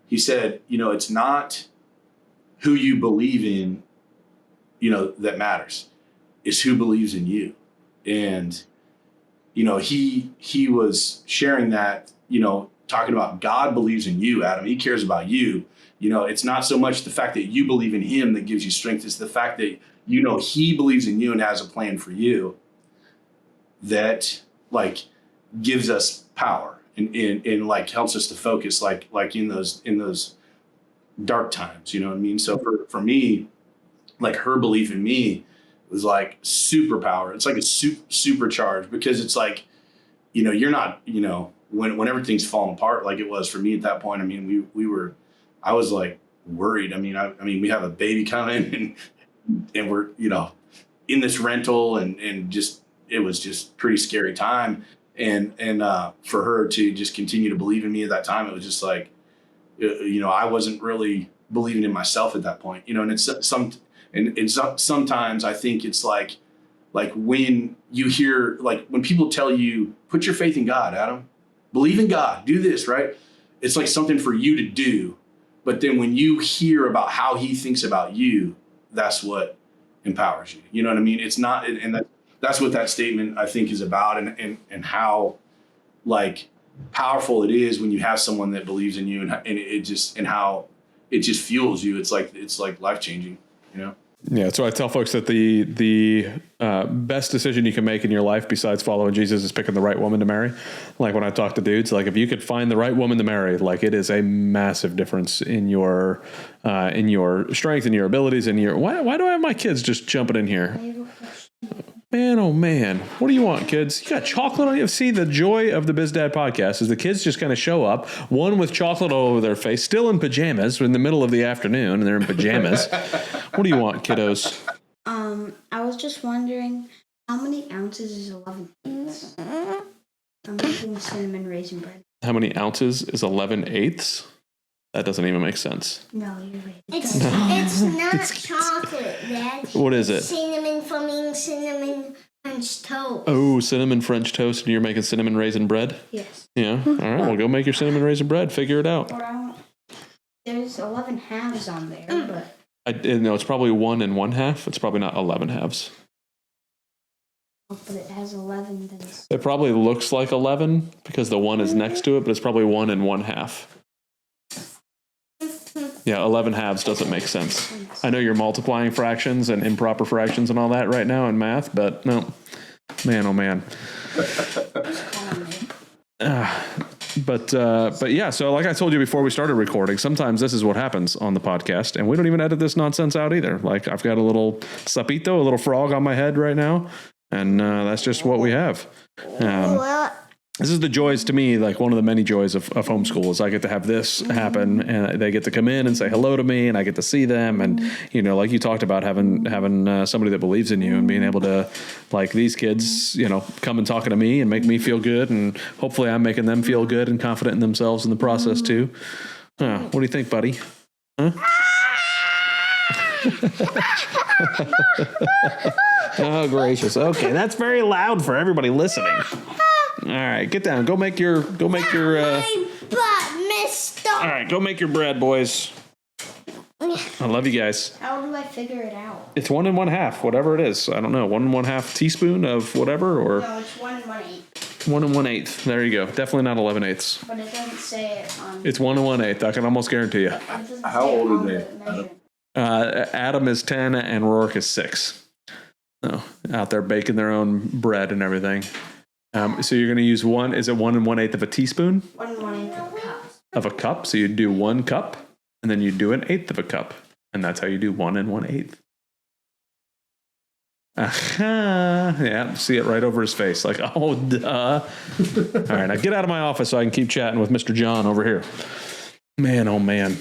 he said, it's not who you believe in, that matters. It's who believes in you. And, he was sharing that, talking about God believes in you, Adam. He cares about you. It's not so much the fact that you believe in him that gives you strength. It's the fact that, he believes in you and has a plan for you that like gives us power and like helps us to focus like in those dark times, you know what I mean? So for me, like her belief in me was like superpower. It's like a supercharged, because it's like, you're not, when everything's falling apart, like it was for me at that point. I mean, I was like worried. I mean, we have a baby coming and we're, in this rental and just, it was just pretty scary time. And for her to just continue to believe in me at that time, it was just like, I wasn't really believing in myself at that point, and it's sometimes I think it's like when you hear, like when people tell you, put your faith in God, Adam, believe in God, do this, right? It's like something for you to do. But then when you hear about how he thinks about you, that's what empowers you. You know what I mean? It's not, and that's what that statement I think is about, and how like powerful it is when you have someone that believes in you, and how it just fuels you. It's like life-changing, Yeah, so I tell folks that the best decision you can make in your life besides following Jesus is picking the right woman to marry. Like when I talk to dudes, like if you could find the right woman to marry, like it is a massive difference in your strength and your abilities and your. Why do I have my kids just jumping in here? Man, oh man, what do you want, kids? You got chocolate on you? See, the joy of the BizDad podcast is the kids just kind of show up, one with chocolate all over their face, still in pajamas in the middle of the afternoon, and they're in pajamas. What do you want, kiddos? I was just wondering, how many ounces is 11 eighths? I'm making cinnamon raisin bread. How many ounces is 11 eighths? That doesn't even make sense. No, you're right. It's not chocolate, Dad. What is it? Cinnamon French toast. Oh, cinnamon French toast, and you're making cinnamon raisin bread? Yes. Yeah. All right. Well, go make your cinnamon raisin bread. Figure it out. There's 11 halves on there, but No, it's probably 1 1/2. It's probably not 11 halves. but it has 11. Then It probably looks like 11 because the 1 is next to it, but it's probably 1 1/2. Yeah, 11 halves doesn't make sense. I know you're multiplying fractions and improper fractions and all that right now in math, but no. Man, oh man. But yeah, so like I told you before we started recording, sometimes this is what happens on the podcast, and we don't even edit this nonsense out either. Like I've got a little sapito, a little frog on my head right now, and that's just what we have. This is the joys to me, like one of the many joys of homeschool is I get to have this happen, and they get to come in and say hello to me, and I get to see them. And, like you talked about having somebody that believes in you and being able to, like these kids, come and talking to me and make me feel good. And hopefully I'm making them feel good and confident in themselves in the process too. What do you think, buddy? Huh? Oh, gracious. Okay. That's very loud for everybody listening. All right, get down. Go make your. My butt, mister. All right, go make your bread, boys. I love you guys. how do I figure it out? It's 1 1/2, whatever it is. I don't know, 1 1/2 teaspoon of whatever, or No, it's 1 1/8. 1 1/8. There you go. Definitely not 11 eighths. But it doesn't say it on. It's 1 1/8. I can almost guarantee you. How old are they? Adam is 10 and Rourke is 6. So out there baking their own bread and everything. So you're going to use one. Is it 1 1/8 of a teaspoon? 1 1/8 of a cup. Of a cup. So you do 1 cup, and then you do 1/8 of a cup, and that's how you do 1 1/8. Yeah, see it right over his face, like, oh, duh. All right, now get out of my office so I can keep chatting with Mr. John over here. Man, oh man.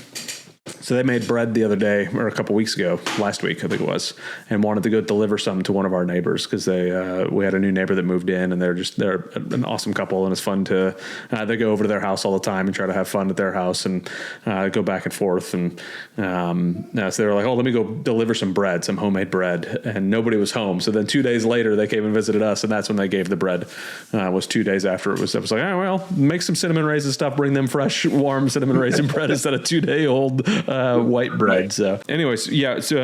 So they made bread the other day, or a couple weeks ago, last week, I think it was, and wanted to go deliver some to one of our neighbors because we had a new neighbor that moved in, and they're an awesome couple, and it's fun to they go over to their house all the time and try to have fun at their house and go back and forth. And so they were like, oh, let me go deliver some bread, some homemade bread, and nobody was home. So then 2 days later, they came and visited us, and that's when they gave the bread. Was 2 days after it was. I was like, oh well, make some cinnamon raisin stuff, bring them fresh, warm cinnamon raisin bread instead of 2-day-old white bread. Right. So, anyways, yeah. So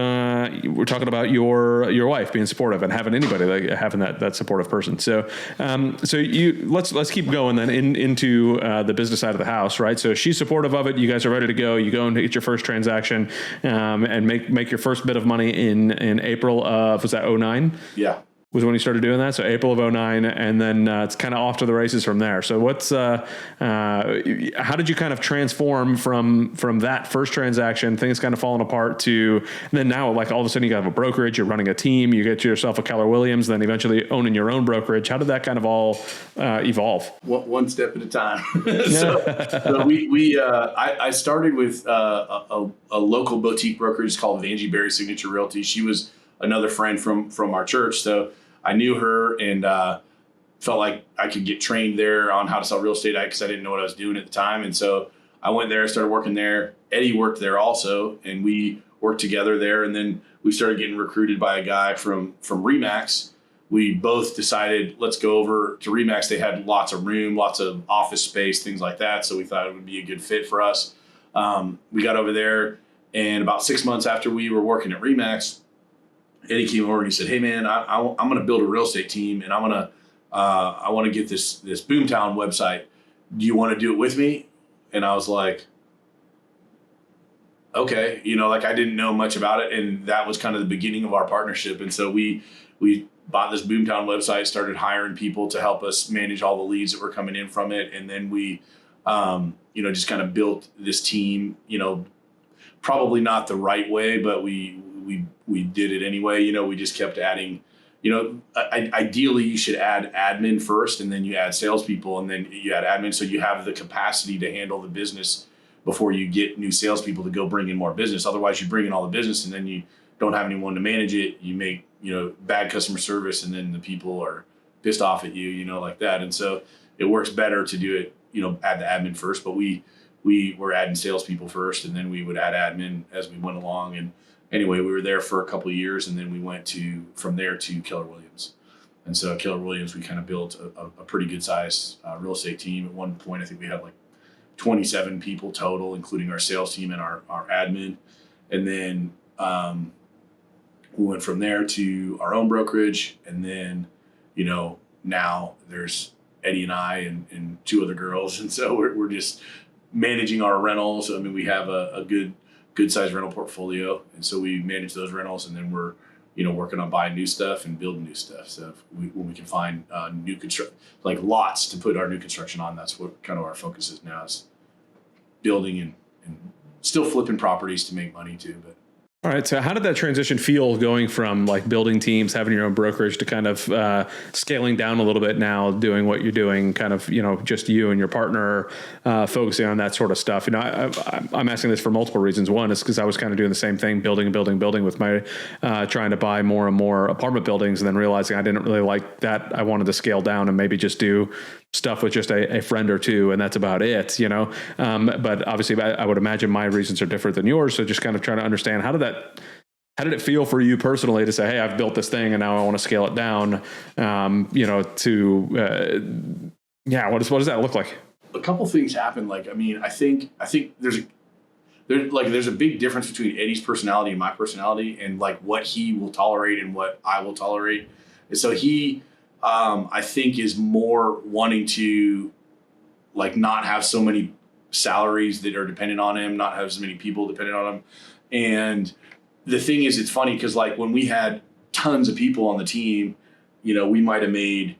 we're talking about your wife being supportive and having anybody like having that supportive person. So, let's keep going then into the business side of the house, right? So she's supportive of it. You guys are ready to go. You go and get your first transaction, and make your first bit of money in April of, was that 2009? Yeah. Was when you started doing that. So April of 2009, and then it's kind of off to the races from there. So how did you kind of transform from that first transaction, things kind of falling apart, to, and then now like all of a sudden you have a brokerage, you're running a team, you get yourself a Keller Williams, then eventually owning your own brokerage. How did that kind of all evolve? One step at a time. I started with a local boutique brokerage called Vanjie Berry Signature Realty. She was another friend from our church. So I knew her and felt like I could get trained there on how to sell real estate because I didn't know what I was doing at the time. And so I went there, started working there. Eddie worked there also, and we worked together there. And then we started getting recruited by a guy from RE/MAX. We both decided, let's go over to RE/MAX. They had lots of room, lots of office space, things like that. So we thought it would be a good fit for us. We got over there, and about 6 months after we were working at RE/MAX, Eddie came over and he said, hey man, I'm going to build a real estate team, and I want to get this Boomtown website. Do you want to do it with me? And I was like, okay, like I didn't know much about it. And that was kind of the beginning of our partnership. And so we bought this Boomtown website, started hiring people to help us manage all the leads that were coming in from it. And then we, just kind of built this team, probably not the right way, but we did it anyway. We just kept adding, ideally you should add admin first, and then you add salespeople, and then you add admin. So you have the capacity to handle the business before you get new salespeople to go bring in more business. Otherwise you bring in all the business and then you don't have anyone to manage it. You make, bad customer service, and then the people are pissed off at you, like that. And so it works better to do it, add the admin first, but we were adding salespeople first, and then we would add admin as we went along. And anyway, we were there for a couple of years, and then we went from there to Keller Williams. And so Keller Williams, we kind of built a pretty good size real estate team. At one point, I think we had like 27 people total, including our sales team and our admin. And then we went from there to our own brokerage. And then, now there's Eddie and I and two other girls. And so we're just managing our rentals. I mean, we have a good size rental portfolio. And so we manage those rentals, and then we're, working on buying new stuff and building new stuff. So when we can find new like lots to put our new construction on, that's what kind of our focus is now, is building and still flipping properties to make money too. But all right. So how did that transition feel, going from like building teams, having your own brokerage, to kind of scaling down a little bit now, doing what you're doing, kind of, just you and your partner focusing on that sort of stuff? I'm asking this for multiple reasons. One is because I was kind of doing the same thing, building with my trying to buy more and more apartment buildings, and then realizing I didn't really like that. I wanted to scale down and maybe just do stuff with just a friend or two, and that's about it, but obviously I would imagine my reasons are different than yours. So just kind of trying to understand, how did it feel for you personally to say, hey, I've built this thing and now I want to scale it down, what does that look like? A couple things happened. Like, I think there's a big difference between Eddie's personality and my personality, and like what he will tolerate and what I will tolerate. And so he, I think, is more wanting to like not have so many salaries that are dependent on him, not have so many people dependent on him. And the thing is, it's funny because like when we had tons of people on the team, we might have made,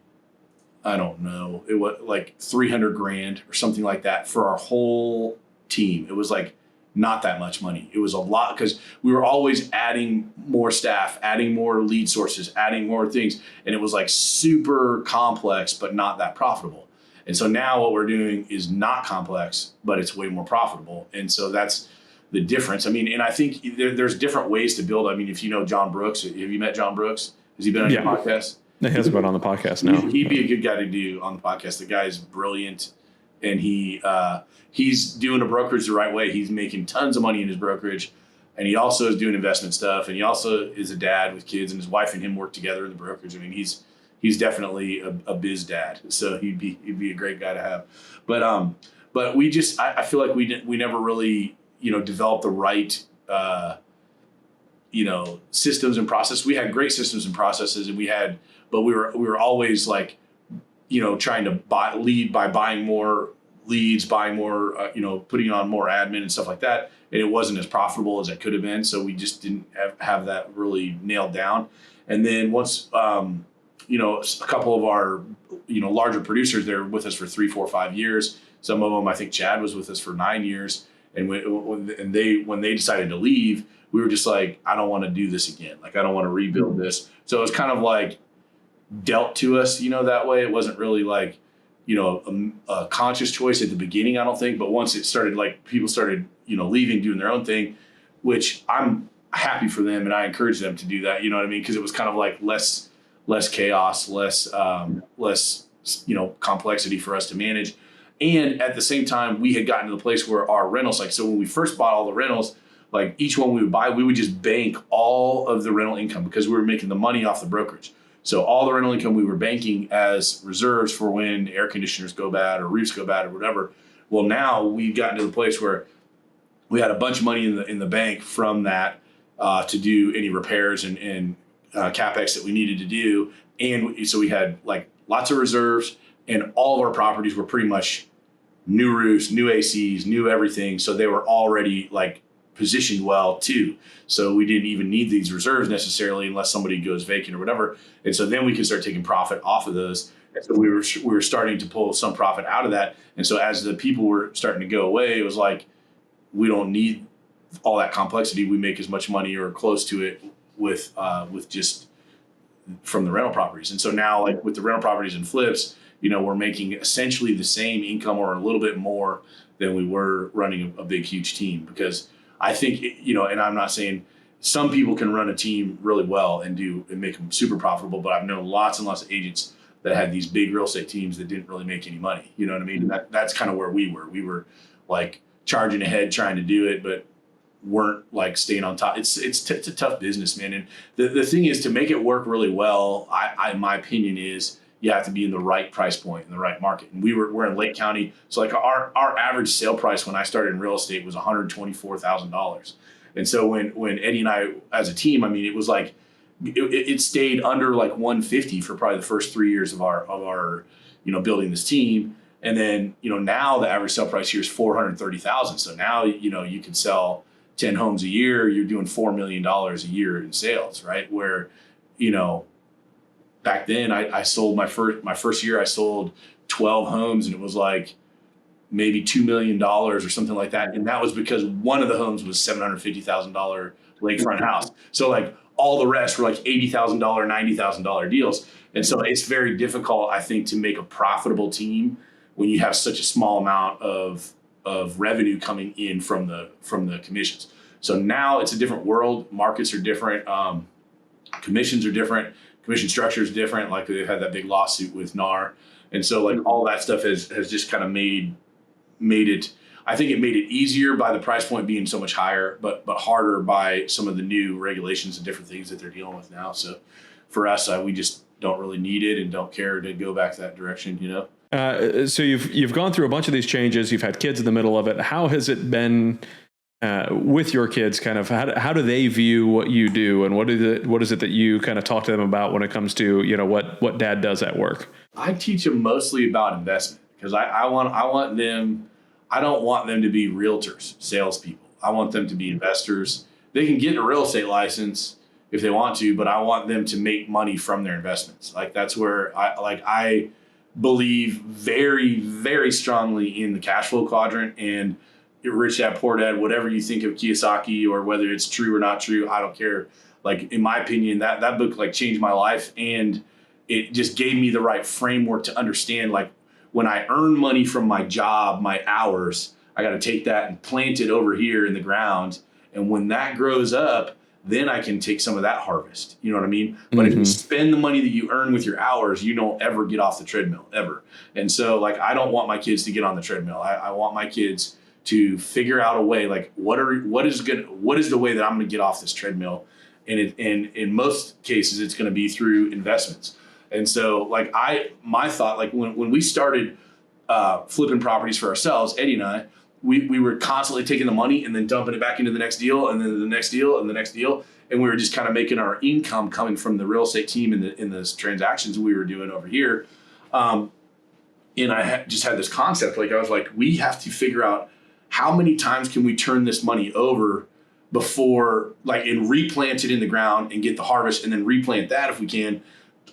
I don't know, it was like $300,000 or something like that for our whole team. It was like not that much money. It was a lot because we were always adding more staff, adding more lead sources, adding more things. And it was like super complex, but not that profitable. And so now what we're doing is not complex, but it's way more profitable. And so that's the difference. I mean, and I think there's different ways to build. I mean, if you know John Brooks, have you met John Brooks? Has he been on your podcast? He hasn't been on the podcast now. He'd be a good guy to do on the podcast. The guy's brilliant, and he's doing a brokerage the right way. He's making tons of money in his brokerage, and he also is doing investment stuff. And he also is a dad with kids, and his wife and him work together in the brokerage. I mean, he's definitely a biz dad, so he'd be a great guy to have. But we just I feel like we never really developed the right systems and process. We had great systems and processes, and but we were always like trying to lead by buying more leads, buying more putting on more admin and stuff like that, and it wasn't as profitable as it could have been. So we just didn't have that really nailed down. And then once a couple of our larger producers, they're with us for 3, 4, 5 years. Some of them, I think Chad was with us for 9 years. And when they decided to leave, we were just like, I don't want to do this again. Like, I don't want to rebuild this. So it was kind of like dealt to us, that way. It wasn't really like, a conscious choice at the beginning, I don't think. But once it started, like, people started, leaving, doing their own thing, which I'm happy for them. And I encourage them to do that. You know what I mean? Because it was kind of like less chaos, less complexity for us to manage. And at the same time, we had gotten to the place where our rentals, like, so when we first bought all the rentals, like each one we would buy, we would just bank all of the rental income because we were making the money off the brokerage. So all the rental income we were banking as reserves for when air conditioners go bad or roofs go bad or whatever. Well, now we've gotten to the place where we had a bunch of money in the bank from that to do any repairs and CapEx that we needed to do. And so we had like lots of reserves, and all of our properties were pretty much new roofs, new ACs, new everything. So they were already like positioned well too. So we didn't even need these reserves necessarily unless somebody goes vacant or whatever. And so then we could start taking profit off of those. And so we were starting to pull some profit out of that. And so as the people were starting to go away, it was like, we don't need all that complexity. We make as much money or close to it with just from the rental properties. And so now, like with the rental properties and flips, we're making essentially the same income or a little bit more than we were running a big, huge team. Because I think, and I'm not saying some people can run a team really well and make them super profitable, but I've known lots and lots of agents that had these big real estate teams that didn't really make any money. You know what I mean? And that's kind of where we were. We were like charging ahead, trying to do it, but weren't like staying on top. It's a tough business, man. And the thing is, to make it work really well, my opinion is you have to be in the right price point in the right market. And we're in Lake County. So like our average sale price when I started in real estate was $124,000. And so when Eddie and I as a team, I mean, it was like, it stayed under like 150 for probably the first 3 years of our building this team. And then, now the average sale price here is $430,000. So now, you can sell 10 homes a year, you're doing $4 million a year in sales, right? Where, back then I sold my first year, I sold 12 homes, and it was like maybe $2 million or something like that. And that was because one of the homes was $750,000 lakefront house. So like all the rest were like $80,000, $90,000 deals. And so it's very difficult, I think, to make a profitable team when you have such a small amount of revenue coming in from the commissions. So now it's a different world. Markets are different. Commissions are different. Commission structure is different. Like they've had that big lawsuit with NAR. And so like all that stuff has just kind of made it, I think it made it easier by the price point being so much higher, but harder by some of the new regulations and different things that they're dealing with now. So for us, we just don't really need it and don't care to go back that direction, So you've gone through a bunch of these changes. You've had kids in the middle of it. How has it been with your kids? Kind of how do they view what you do, and what is it that you kind of talk to them about when it comes to what dad does at work? I teach them mostly about investment because I want them. I don't want them to be realtors, salespeople. I want them to be investors. They can get a real estate license if they want to, but I want them to make money from their investments. Like that's where I believe very, very strongly in the cash flow quadrant and Rich Dad, Poor Dad, whatever you think of Kiyosaki or whether it's true or not true, I don't care. Like in my opinion, that book like changed my life, and it just gave me the right framework to understand like when I earn money from my job, my hours, I got to take that and plant it over here in the ground. And when that grows up, then I can take some of that harvest. You know what I mean? But if you spend the money that you earn with your hours, you don't ever get off the treadmill, ever. And so like, I don't want my kids to get on the treadmill. I want my kids to figure out a way, like what is the way that I'm going to get off this treadmill? And in most cases, it's going to be through investments. And so like my thought, like when we started flipping properties for ourselves, Eddie and I, we were constantly taking the money and then dumping it back into the next deal and then the next deal and the next deal. And we were just kind of making our income coming from the real estate team in the transactions we were doing over here. And I just had this concept, like I was like, we have to figure out how many times can we turn this money over before, like, and replant it in the ground and get the harvest and then replant that if we can,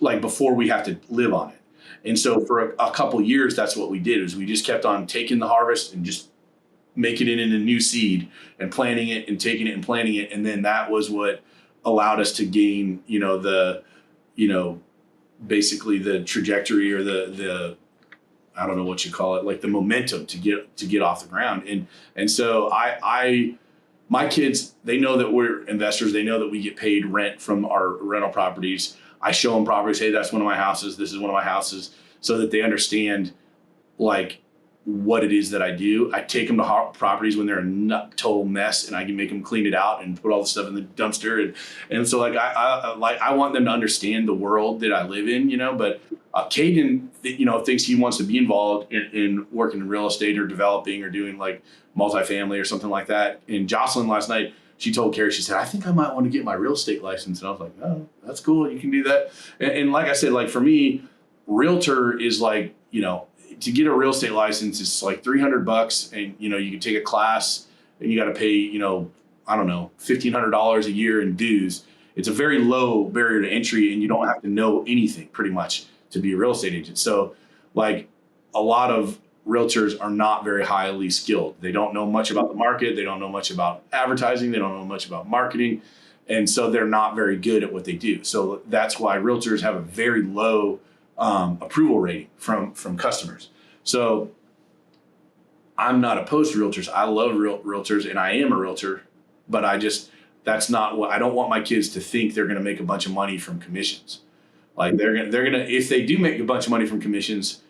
like before we have to live on it. And so for a couple of years, that's what we did, is we just kept on taking the harvest and just making it into new seed and planting it and taking it and planting it. And then that was what allowed us to gain, basically the trajectory or the I don't know what you call it, like the momentum to get off the ground. And so my kids, they know that we're investors. They know that we get paid rent from our rental properties. I show them properties. Hey, that's one of my houses. This is one of my houses, so that they understand like what it is that I do. I take them to properties when they're a total mess, and I can make them clean it out and put all the stuff in the dumpster. And so like I want them to understand the world that I live in, but Caden, thinks he wants to be involved in working in real estate or developing or doing like multifamily or something like that. And Jocelyn last night, she told Carrie, she said, I think I might want to get my real estate license. And I was like, oh, that's cool. You can do that. And like I said, like for me, realtor is like, to get a real estate license, it's like $300, and you can take a class and you got to pay, I don't know, $1,500 a year in dues. It's a very low barrier to entry, and you don't have to know anything pretty much to be a real estate agent. So like a lot of realtors are not very highly skilled. They don't know much about the market. They don't know much about advertising. They don't know much about marketing. And so they're not very good at what they do. So that's why realtors have a very low approval rating from customers. So I'm not opposed to realtors. I love realtors, and I am a realtor, but that's not what I don't want my kids to think they're going to make a bunch of money from commissions. Like they're going to, if they do make a bunch of money from commissions,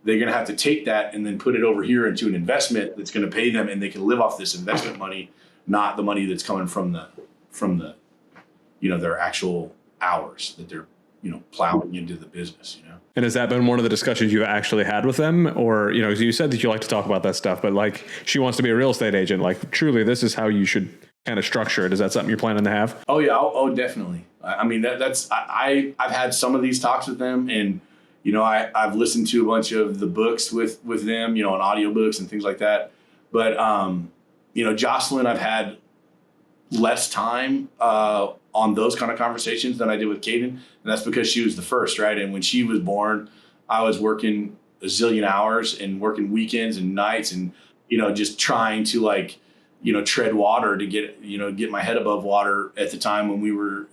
they're going to have to take that and then put it over here into an investment that's going to pay them, and they can live off this investment money, not the money that's coming from the their actual hours that they're plowing into the business, And has that been one of the discussions you've actually had with them? Or, because you said that you like to talk about that stuff, but like she wants to be a real estate agent. Like truly, this is how you should kind of structure it. Is that something you're planning to have? Oh yeah. Oh, definitely. I mean, I've had some of these talks with them, and, I've listened to a bunch of the books with them, on audiobooks and things like that. But, Jocelyn, I've had less time, on those kind of conversations than I did with Caden. And that's because she was the first, right? And when she was born, I was working a zillion hours and working weekends and nights and, just trying to tread water to get my head above water at the time when we were,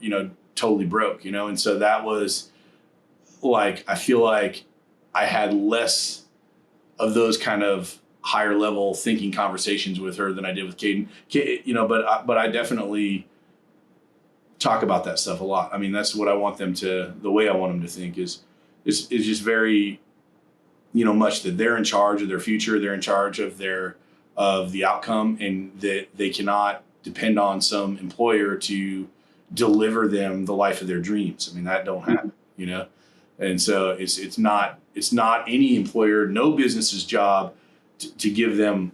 totally broke, And so that was like, I feel like I had less of those kind of higher level thinking conversations with her than I did with Caden, but I definitely talk about that stuff a lot. I mean, that's what I want them to, the way I want them to think is just very, much that they're in charge of their future. They're in charge of the outcome, and that they cannot depend on some employer to deliver them the life of their dreams. I mean, that don't happen, And so it's not any employer, no business's job to give them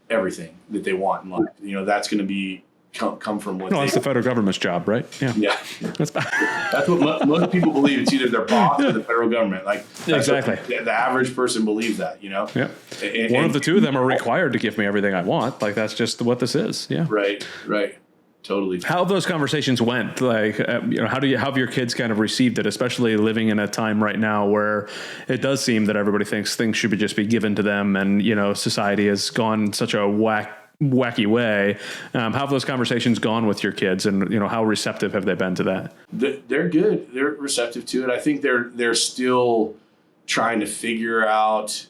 everything that they want in life. That's going to be come from what that's the federal government's job, right? Yeah. That's what most people believe. It's either their boss or the federal government. Like exactly, the average person believes that. Yeah. One of the two of them are required to give me everything I want. Like that's just what this is. Yeah. Right. Totally. How have those conversations went? Like, how have your kids kind of received it, especially living in a time right now where it does seem that everybody thinks things should just be given to them, and society has gone such a wacky way. How have those conversations gone with your kids, and how receptive have they been to that? They're good. They're receptive to it. I think they're still trying to figure out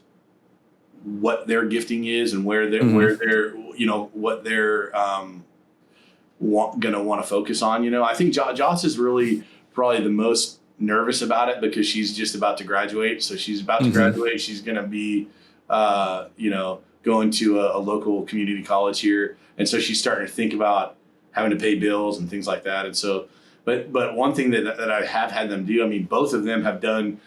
what their gifting is and where they're what they're gonna want to focus on. I think Joss is really probably the most nervous about it because she's just about to graduate. So she's about to graduate. She's gonna be going to a local community college here, and so she's starting to think about having to pay bills and things like that. And so, but one thing that I have had them do, I mean, both of them have done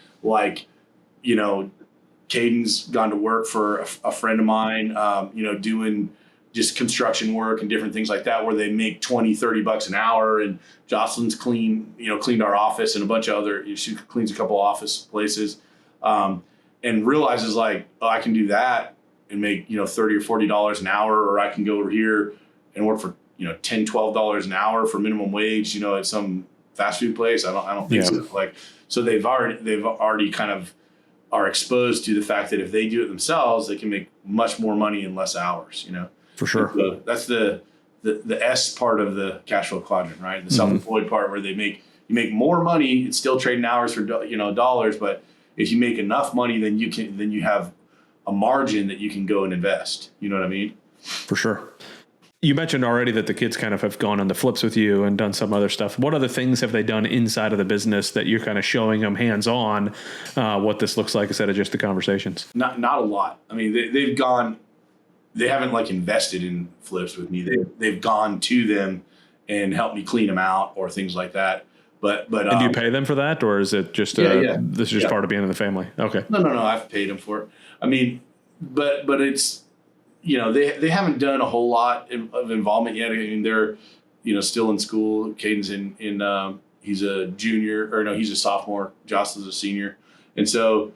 Caden's gone to work for a friend of mine, doing just construction work and different things like that, where they make $20-$30 an hour. And Jocelyn's cleaned our office and a bunch of other, she cleans a couple office places, and realizes like, oh, I can do that and make, $30 or $40 an hour, or I can go over here and work for, $10-$12 an hour for minimum wage, at some fast food place. I don't think so. Like, so they've already kind of are exposed to the fact that if they do it themselves, they can make much more money in less hours, For sure. So that's the S part of the cash flow quadrant, right? The self-employed part where you make more money. It's still trading hours for dollars, but if you make enough money, then you have a margin that you can go and invest. You know what I mean? For sure. You mentioned already that the kids kind of have gone on the flips with you and done some other stuff. What other things have they done inside of the business that you're kind of showing them hands-on what this looks like instead of just the conversations? Not a lot. I mean, they haven't like invested in flips with me. They've gone to them and helped me clean them out or things like that. But and do you pay them for that, or is it just this is just part of being in the family? Okay. No. I've paid them for it. I mean, but it's they haven't done a whole lot of involvement yet. I mean, they're still in school. Caden's in he's a junior, or no, he's a sophomore. Jocelyn's a senior, and so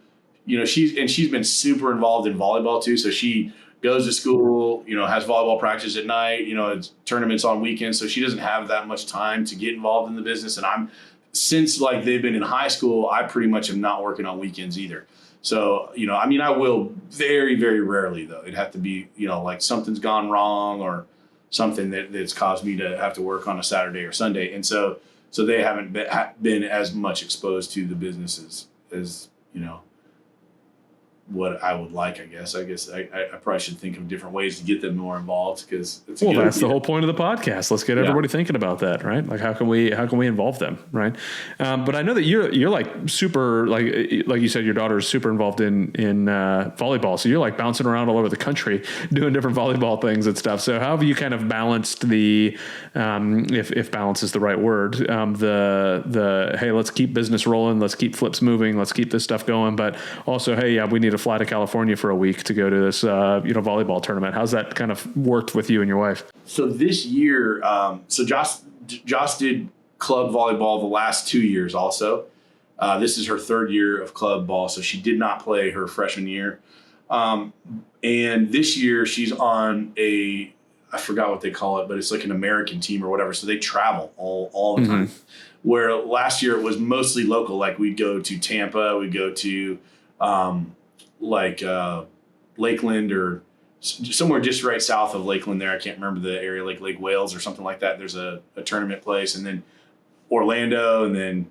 she's been super involved in volleyball too. So she goes to school, has volleyball practice at night, it's tournaments on weekends. So she doesn't have that much time to get involved in the business. And since like they've been in high school, I pretty much am not working on weekends either. So, I will very, very rarely though. It'd have to be, like something's gone wrong or something that's caused me to have to work on a Saturday or Sunday. And so they haven't been as much exposed to the businesses as what I would like, I guess. I probably should think of different ways to get them more involved, because that's the whole point of the podcast. Let's get everybody thinking about that, right? Like how can we involve them, right? But I know that you're like super, like you said, your daughter is super involved in volleyball. So you're like bouncing around all over the country doing different volleyball things and stuff. So how have you kind of balanced the, if balance is the right word, the hey, let's keep business rolling, let's keep flips moving, let's keep this stuff going, but also, hey, we need to fly to California for a week to go to this, volleyball tournament. How's that kind of worked with you and your wife? So this year, Joss did club volleyball the last 2 years also. This is her third year of club ball, so she did not play her freshman year. And this year she's on I forgot what they call it, but it's like an American team or whatever. So they travel all the time. Where last year it was mostly local. Like we'd go to Tampa, we'd go to Lakeland or somewhere just right south of Lakeland there. I can't remember the area, like Lake Wales or something like that. There's a tournament place, and then Orlando, and then,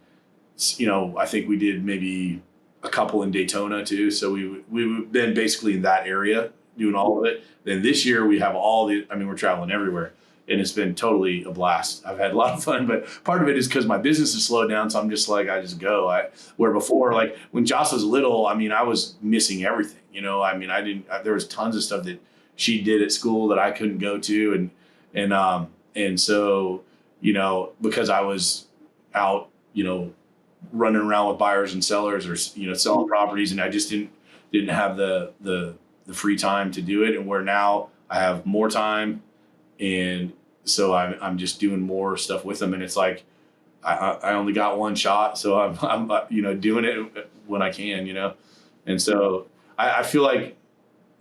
I think we did maybe a couple in Daytona too. So we've been basically in that area doing all of it. Then this year we have we're traveling everywhere. And it's been totally a blast. I've had a lot of fun, but part of it is because my business has slowed down. So I'm just like, I just go. Where before, like when Joss was little, I was missing everything. There was tons of stuff that she did at school that I couldn't go to. And so, because I was out, running around with buyers and sellers or, selling properties, and I just didn't have the free time to do it. And where now I have more time. And so I'm just doing more stuff with them, and it's like I only got one shot, so I'm doing it when I can, And so I feel like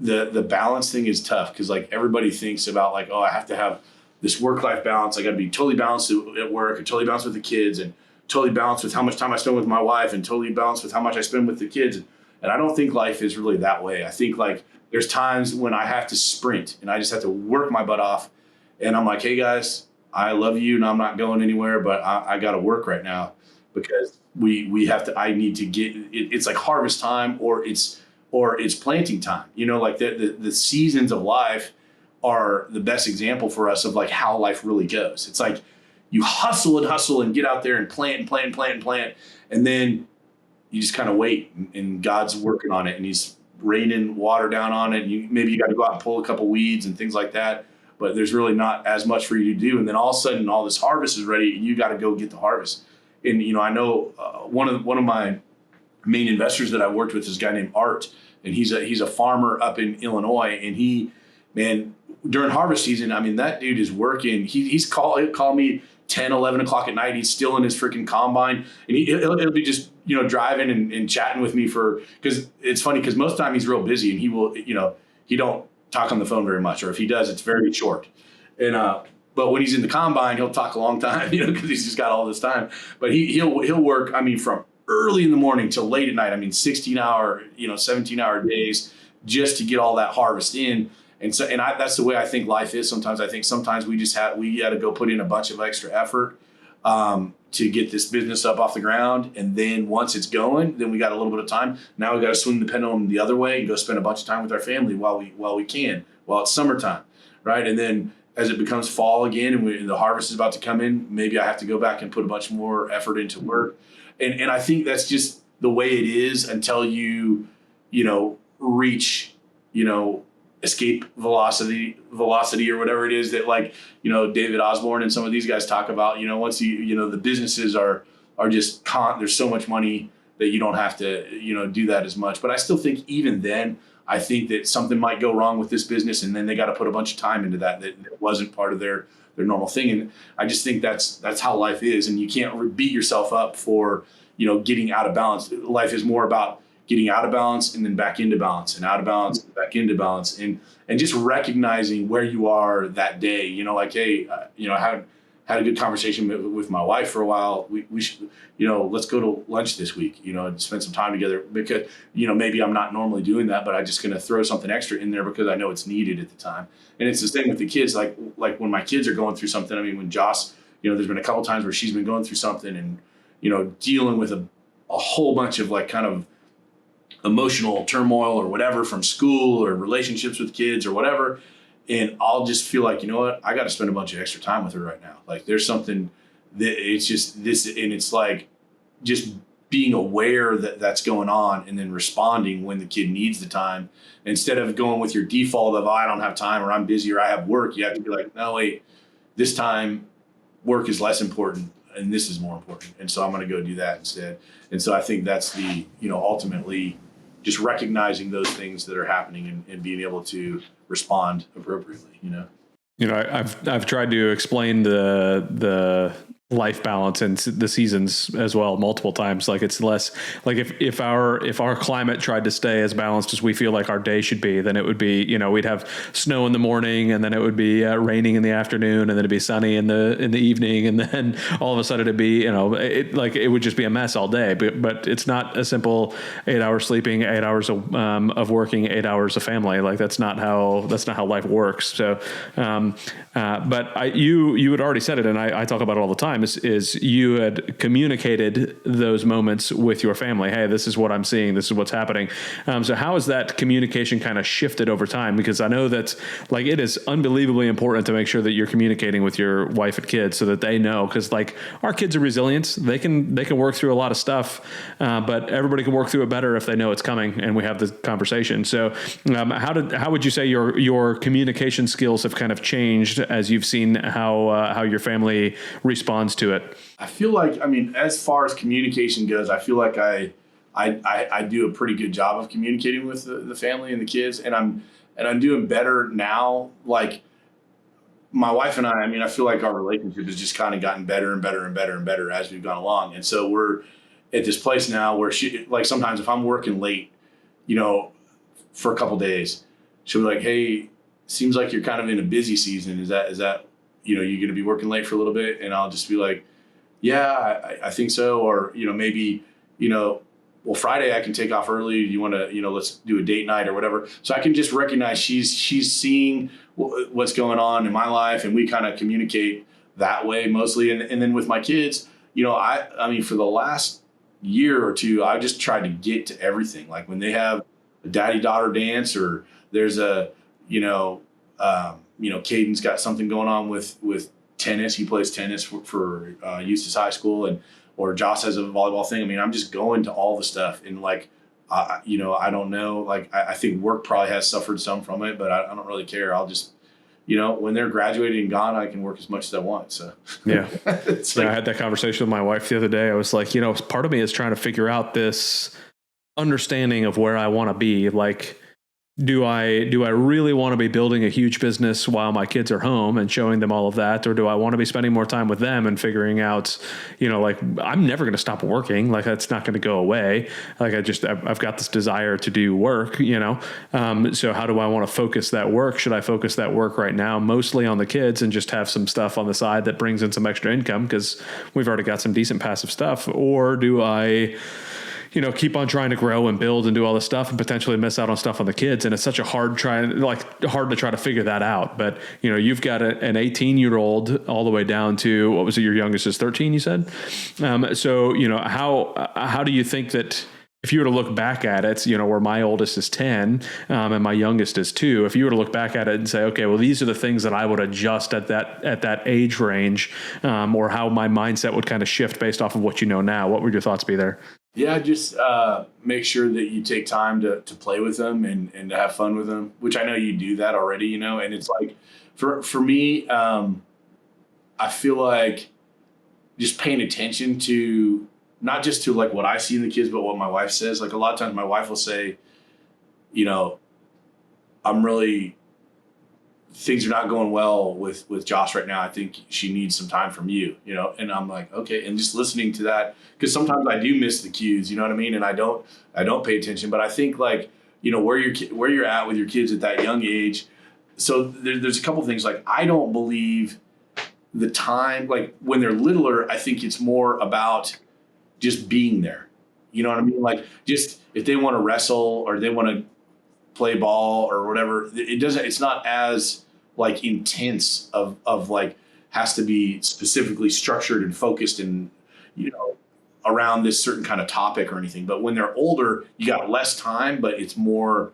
the balance thing is tough, because like everybody thinks about like, oh, I have to have this work-life balance. I got to be totally balanced at work, and totally balanced with the kids, and totally balanced with how much time I spend with my wife, and totally balanced with how much I spend with the kids. And I don't think life is really that way. I think like there's times when I have to sprint, and I just have to work my butt off. And I'm like, hey guys, I love you and I'm not going anywhere, but I got to work right now, because we have to, I need to get, it's like harvest time, or it's or it's planting time. Like the seasons of life are the best example for us of like how life really goes. It's like you hustle and get out there and plant. And then you just kind of wait, and God's working on it, and he's raining water down on it. And maybe you got to go out and pull a couple weeds and things like that, but there's really not as much for you to do. And then all of a sudden all this harvest is ready, and you got to go get the harvest. And, I know one of my main investors that I worked with is a guy named Art, and he's a farmer up in Illinois. And during harvest season, I mean, that dude is working. He'll call me 10, 11 o'clock at night. He's still in his freaking combine, and he'll be just, driving and chatting with me because it's funny because most of the time he's real busy, and he will, he don't talk on the phone very much, or if he does, it's very short. And, but when he's in the combine, he'll talk a long time, because he's just got all this time. But he'll work, I mean, from early in the morning till late at night. I mean, 16-hour, 17-hour days just to get all that harvest in. And so, that's the way I think life is. Sometimes I think we got to go put in a bunch of extra effort to get this business up off the ground. And then once it's going, then we got a little bit of time. Now we got to swing the pendulum the other way and go spend a bunch of time with our family while it's summertime, right? And then as it becomes fall again and the harvest is about to come in, maybe I have to go back and put a bunch more effort into work. And I think that's just the way it is until you reach, escape velocity or whatever it is that, like, David Osborne and some of these guys talk about. Once the businesses are just there's so much money that you don't have to do that as much. But I still think even then, I think that something might go wrong with this business, and then they got to put a bunch of time into that wasn't part of their normal thing. And I just think that's how life is, and you can't beat yourself up for getting out of balance. Life is more about getting out of balance and then back into balance, and out of balance and back into balance, and just recognizing where you are that day. Like, hey, I had a good conversation with my wife for a while. We should, let's go to lunch this week, and spend some time together, because, maybe I'm not normally doing that, but I'm just going to throw something extra in there because I know it's needed at the time. And it's the same with the kids. Like when my kids are going through something, I mean, when Joss, there's been a couple times where she's been going through something and, dealing with a whole bunch of like kind of emotional turmoil or whatever from school or relationships with kids or whatever. And I'll just feel like, I got to spend a bunch of extra time with her right now. Like there's something that it's just this, and it's like just being aware that that's going on and then responding when the kid needs the time, instead of going with your default of, I don't have time, or I'm busy, or I have work. You have to be like, no, wait, this time work is less important and this is more important. And so I'm going to go do that instead. And so I think that's the, ultimately just recognizing those things that are happening and being able to respond appropriately, I've tried to explain the life balance and the seasons as well multiple times. Like it's less like if our climate tried to stay as balanced as we feel like our day should be, then it would be, we'd have snow in the morning, and then it would be raining in the afternoon, and then it'd be sunny in the evening, and then all of a sudden it'd be, it would just be a mess all day. But it's not a simple 8 hours sleeping, 8 hours of working, 8 hours of family. Like that's not how life works. So, but you had already said it, and I talk about it all the time. Is you had communicated those moments with your family. Hey, this is what I'm seeing. This is what's happening. So how has that communication kind of shifted over time? Because I know that's like, it is unbelievably important to make sure that you're communicating with your wife and kids so that they know, because like our kids are resilient. They can work through a lot of stuff, but everybody can work through it better if they know it's coming and we have the conversation. So how would you say your communication skills have kind of changed as you've seen how your family responds to it? I feel like, as far as communication goes, I feel like I do a pretty good job of communicating with the family and the kids, and I'm doing better now. Like my wife and I feel like our relationship has just kind of gotten better and better and better and better as we've gone along. And so we're at this place now where she, like, sometimes if I'm working late, for a couple days, she'll be like, hey, seems like you're kind of in a busy season. Is that you're going to be working late for a little bit? And I'll just be like, yeah, I think so. Or, maybe, well, Friday I can take off early. You want to, let's do a date night or whatever. So I can just recognize she's seeing what's going on in my life, and we kind of communicate that way mostly. And then with my kids, for the last year or two, I just tried to get to everything. Like when they have daddy-daughter dance, or there's a, Caden's got something going on with tennis. He plays tennis for Eustis High School, or Josh has a volleyball thing. I mean, I'm just going to all the stuff, and like, I don't know. Like, I think work probably has suffered some from it, but I don't really care. I'll just, when they're graduating and gone, I can work as much as I want. So yeah, it's I had that conversation with my wife the other day. I was like, part of me is trying to figure out this understanding of where I want to be. Like, do I really want to be building a huge business while my kids are home and showing them all of that? Or do I want to be spending more time with them and figuring out, like, I'm never going to stop working. Like, that's not going to go away. Like, I've got this desire to do work, so how do I want to focus that work? Should I focus that work right now mostly on the kids and just have some stuff on the side that brings in some extra income because we've already got some decent passive stuff? Or do I, keep on trying to grow and build and do all this stuff and potentially miss out on stuff on the kids? And it's such a hard to try to figure that out. But, you've got an 18-year-old all the way down to, what was it? Your youngest is 13, you said? So, how do you think that if you were to look back at it, where my oldest is 10 and my youngest is 2, if you were to look back at it and say, okay, well, these are the things that I would adjust at that age range, or how my mindset would kind of shift based off of what you know now, what would your thoughts be there? Yeah, just make sure that you take time to play with them and to have fun with them, which I know you do that already, and it's like, for me, I feel like just paying attention to, not just to like what I see in the kids, but what my wife says. Like, a lot of times my wife will say, things are not going well with Josh right now. I think she needs some time from you, and I'm like, okay. And just listening to that, because sometimes I do miss the cues, you know what I mean? And I don't pay attention, but I think like, where you're at with your kids at that young age. So there's a couple things. Like, I don't believe the time, like when they're littler, I think it's more about just being there. You know what I mean? Like, just if they want to wrestle or they want to play ball or whatever, it's not as like intense of like, has to be specifically structured and focused and, around this certain kind of topic or anything. But when they're older, you got less time, but it's more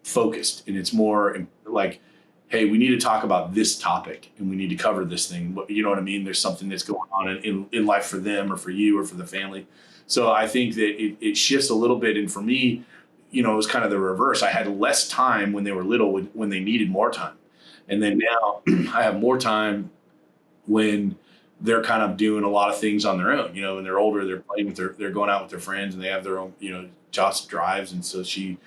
focused and it's more like, hey, we need to talk about this topic and we need to cover this thing. You know what I mean? There's something that's going on in life for them or for you or for the family. So I think that it shifts a little bit. And for me, it was kind of the reverse. I had less time when they were little, when they needed more time. And then now I have more time when they're kind of doing a lot of things on their own. When they're older, they're playing with they're going out with their friends and they have their own, Josh drives. And so she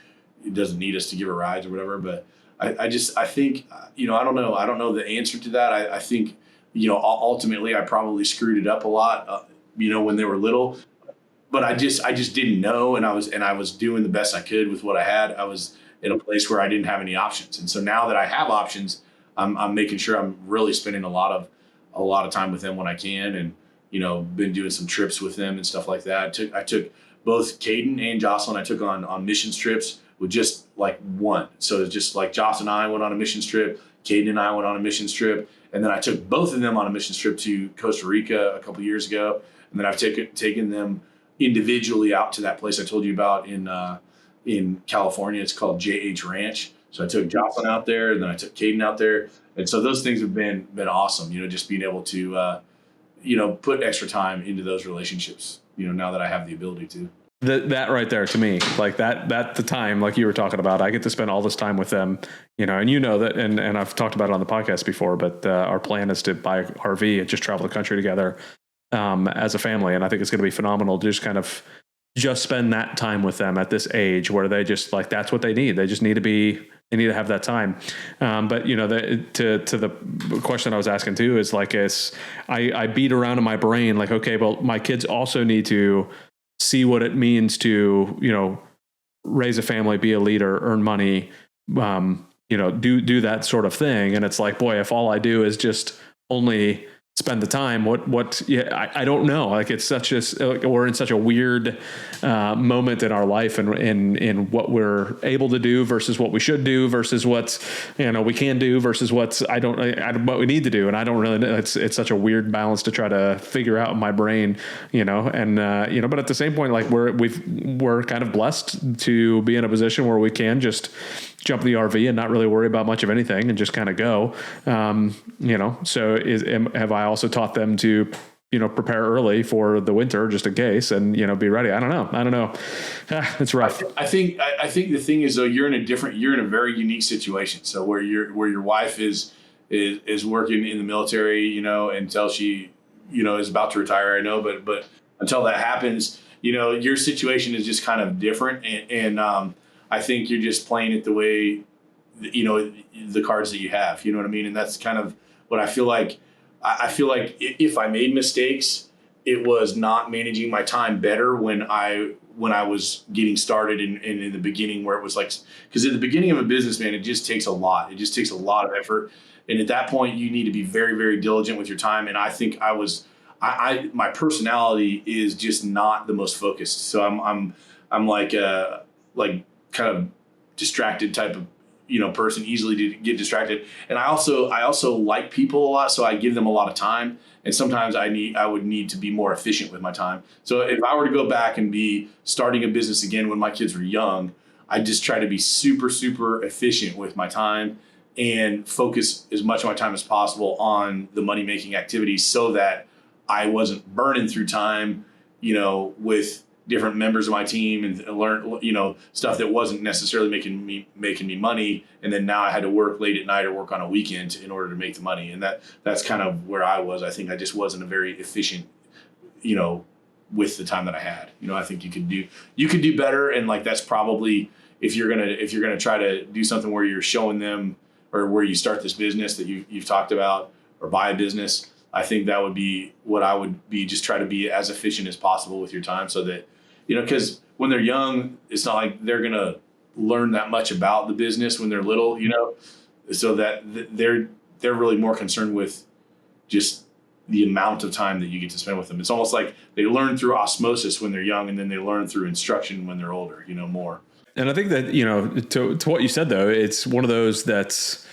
doesn't need us to give her rides or whatever. But I think, I don't know the answer to that. I think, ultimately I probably screwed it up a lot, when they were little, but I just didn't know. And I was doing the best I could with what I had. I was in a place where I didn't have any options. And so now that I have options, I'm making sure I'm really spending a lot of time with them when I can. And, been doing some trips with them and stuff like that. I took both Caden and Jocelyn, I took on missions trips with just like one. So it's just like Josh and I went on a missions trip, Caden and I went on a missions trip. And then I took both of them on a missions trip to Costa Rica a couple years ago. And then I've taken them individually out to that place I told you about in California. It's called JH Ranch. So I took Jocelyn out there and then I took Caden out there. And so those things have been awesome, just being able to, put extra time into those relationships, now that I have the ability to. That right there, to me, like that the time, like you were talking about, I get to spend all this time with them, and that, and I've talked about it on the podcast before, but our plan is to buy an RV and just travel the country together as a family. And I think it's going to be phenomenal to just kind of spend that time with them at this age where they just like, that's what they need. They just need to have that time. But to the question I was asking too is like, I beat around in my brain, like, okay, well, my kids also need to see what it means to, raise a family, be a leader, earn money, do that sort of thing. And it's like, boy, if all I do is just only spend the time. I don't know. Like it's we're in such a weird moment in our life and in what we're able to do versus what we should do versus what's, we can do versus what we need to do. And I don't really know. It's such a weird balance to try to figure out in my brain, but at the same point, like we're kind of blessed to be in a position where we can just jump in the RV and not really worry about much of anything and just kind of go, so have I also taught them to, prepare early for the winter just in case and, be ready. I don't know. It's rough. I think the thing is though, you're in a very unique situation. So where your wife is working in the military, until she, is about to retire, I know, but until that happens, your situation is just kind of different. And I think you're just playing it the way, the cards that you have, you know what I mean? And that's kind of what I feel like. I feel like if I made mistakes, it was not managing my time better when I was getting started in the beginning, where it was like, because at the beginning of a business, man, it just takes a lot. It just takes a lot of effort. And at that point, you need to be very, very diligent with your time. And I think my personality is just not the most focused. So I'm like kind of distracted type of, person, easily to get distracted. And I also like people a lot. So I give them a lot of time. And sometimes I would need to be more efficient with my time. So if I were to go back and be starting a business again when my kids were young, I just try to be super, super efficient with my time and focus as much of my time as possible on the money-making activities so that I wasn't burning through time, with different members of my team and learn, stuff that wasn't necessarily making me money. And then now I had to work late at night or work on a weekend in order to make the money. And that's kind of where I was. I think I just wasn't a very efficient, with the time that I had. I think you could do better. And like, that's probably, if you're going to try to do something where you're showing them, or where you start this business that you've talked about, or buy a business, I think that would be what I would be, just try to be as efficient as possible with your time so that, because when they're young, it's not like they're going to learn that much about the business when they're little, so that they're really more concerned with just the amount of time that you get to spend with them. It's almost like they learn through osmosis when they're young, and then they learn through instruction when they're older, more. And I think that, to what you said, though, it's one of those that's,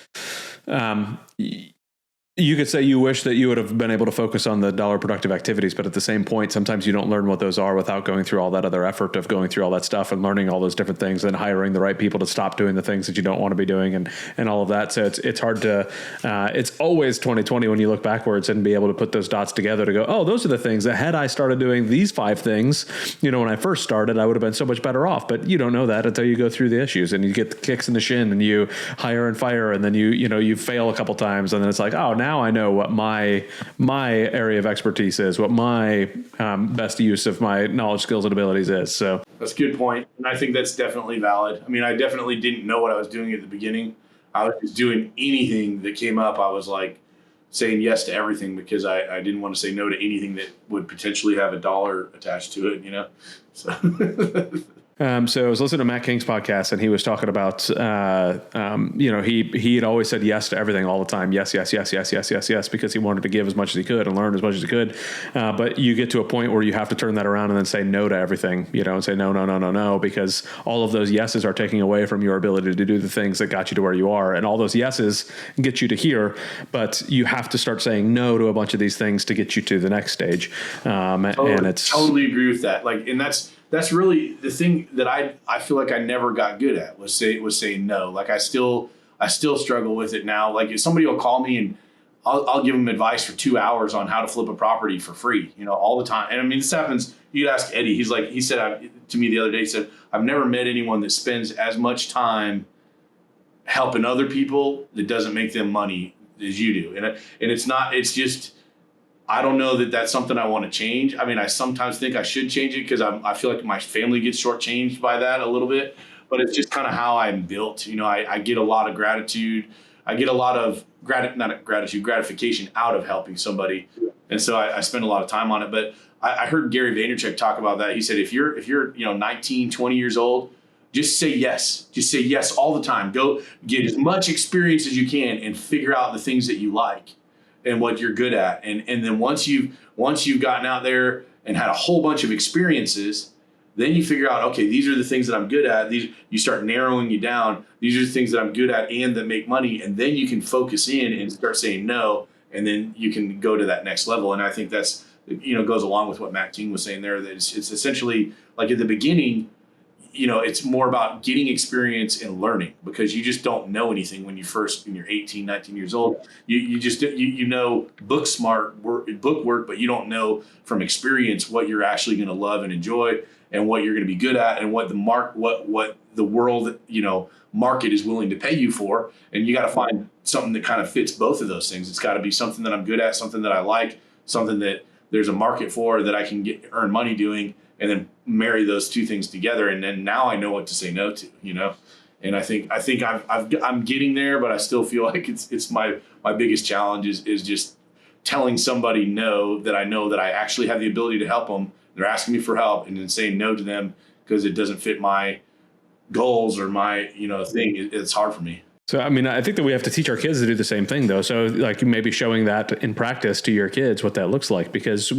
you could say you wish that you would have been able to focus on the dollar productive activities, but at the same point, sometimes you don't learn what those are without going through all that other effort of going through all that stuff and learning all those different things and hiring the right people to stop doing the things that you don't want to be doing and all of that. So it's hard to, it's always 2020 when you look backwards and be able to put those dots together to go, oh, those are the things that had I started doing these 5 things, when I first started, I would have been so much better off. But you don't know that until you go through the issues and you get the kicks in the shin and you hire and fire. And then you fail a couple times. And then it's like, oh, now I know what my area of expertise is, what my best use of my knowledge, skills, and abilities is. So that's a good point. And I think that's definitely valid. I mean, I definitely didn't know what I was doing at the beginning. I was just doing anything that came up. I was like saying yes to everything because I didn't want to say no to anything that would potentially have a dollar attached to it, So So I was listening to Matt King's podcast, and he was talking about, he had always said yes to everything all the time. Yes, because he wanted to give as much as he could and learn as much as he could. But you get to a point where you have to turn that around and then say no to everything, and say no, because all of those yeses are taking away from your ability to do the things that got you to where you are. And all those yeses get you to here, but you have to start saying no to a bunch of these things to get you to the next stage. And it's totally agree with that. And that's really the thing that I feel like I never got good at was saying no. Like I still struggle with it now. Like if somebody will call me and I'll give them advice for 2 hours on how to flip a property for free, all the time. And I mean, this happens. You could ask Eddie. He said to me the other day, he said, I've never met anyone that spends as much time helping other people that doesn't make them money as you do. And it's just, I don't know that that's something I want to change. I mean, I sometimes think I should change it because I feel like my family gets shortchanged by that a little bit, but it's just kind of how I'm built. I get a lot of gratitude. I get a lot of gratification out of helping somebody. And so I spend a lot of time on it. But I heard Gary Vaynerchuk talk about that. He said, if you're 19, 20 years old, just say yes. Just say yes all the time. Go get as much experience as you can and figure out the things that you like. and what you're good at. And then once you've gotten out there and had a whole bunch of experiences, then you figure out, okay, these are the things that I'm good at. You start narrowing you down. These are the things that I'm good at and that make money. And then you can focus in and start saying no. And then you can go to that next level. And I think that's, goes along with what Matt Ting was saying there, that it's essentially like at the beginning, it's more about getting experience and learning, because you just don't know anything when you're 18, 19 years old. You just, book work, but you don't know from experience what you're actually going to love and enjoy and what you're going to be good at and what the world, market is willing to pay you for. And you got to find something that kind of fits both of those things. It's got to be something that I'm good at, something that I like, something that there's a market for, that I can earn money doing, and then marry those two things together. And then now I know what to say no to, and I think I'm getting there, but I still feel like it's my biggest challenge is just telling somebody no, that I know that I actually have the ability to help them. They're asking me for help, and then saying no to them because it doesn't fit my goals or my, thing. It's hard for me. So, I mean, I think that we have to teach our kids to do the same thing, though. So, like, maybe showing that in practice to your kids, what that looks like, because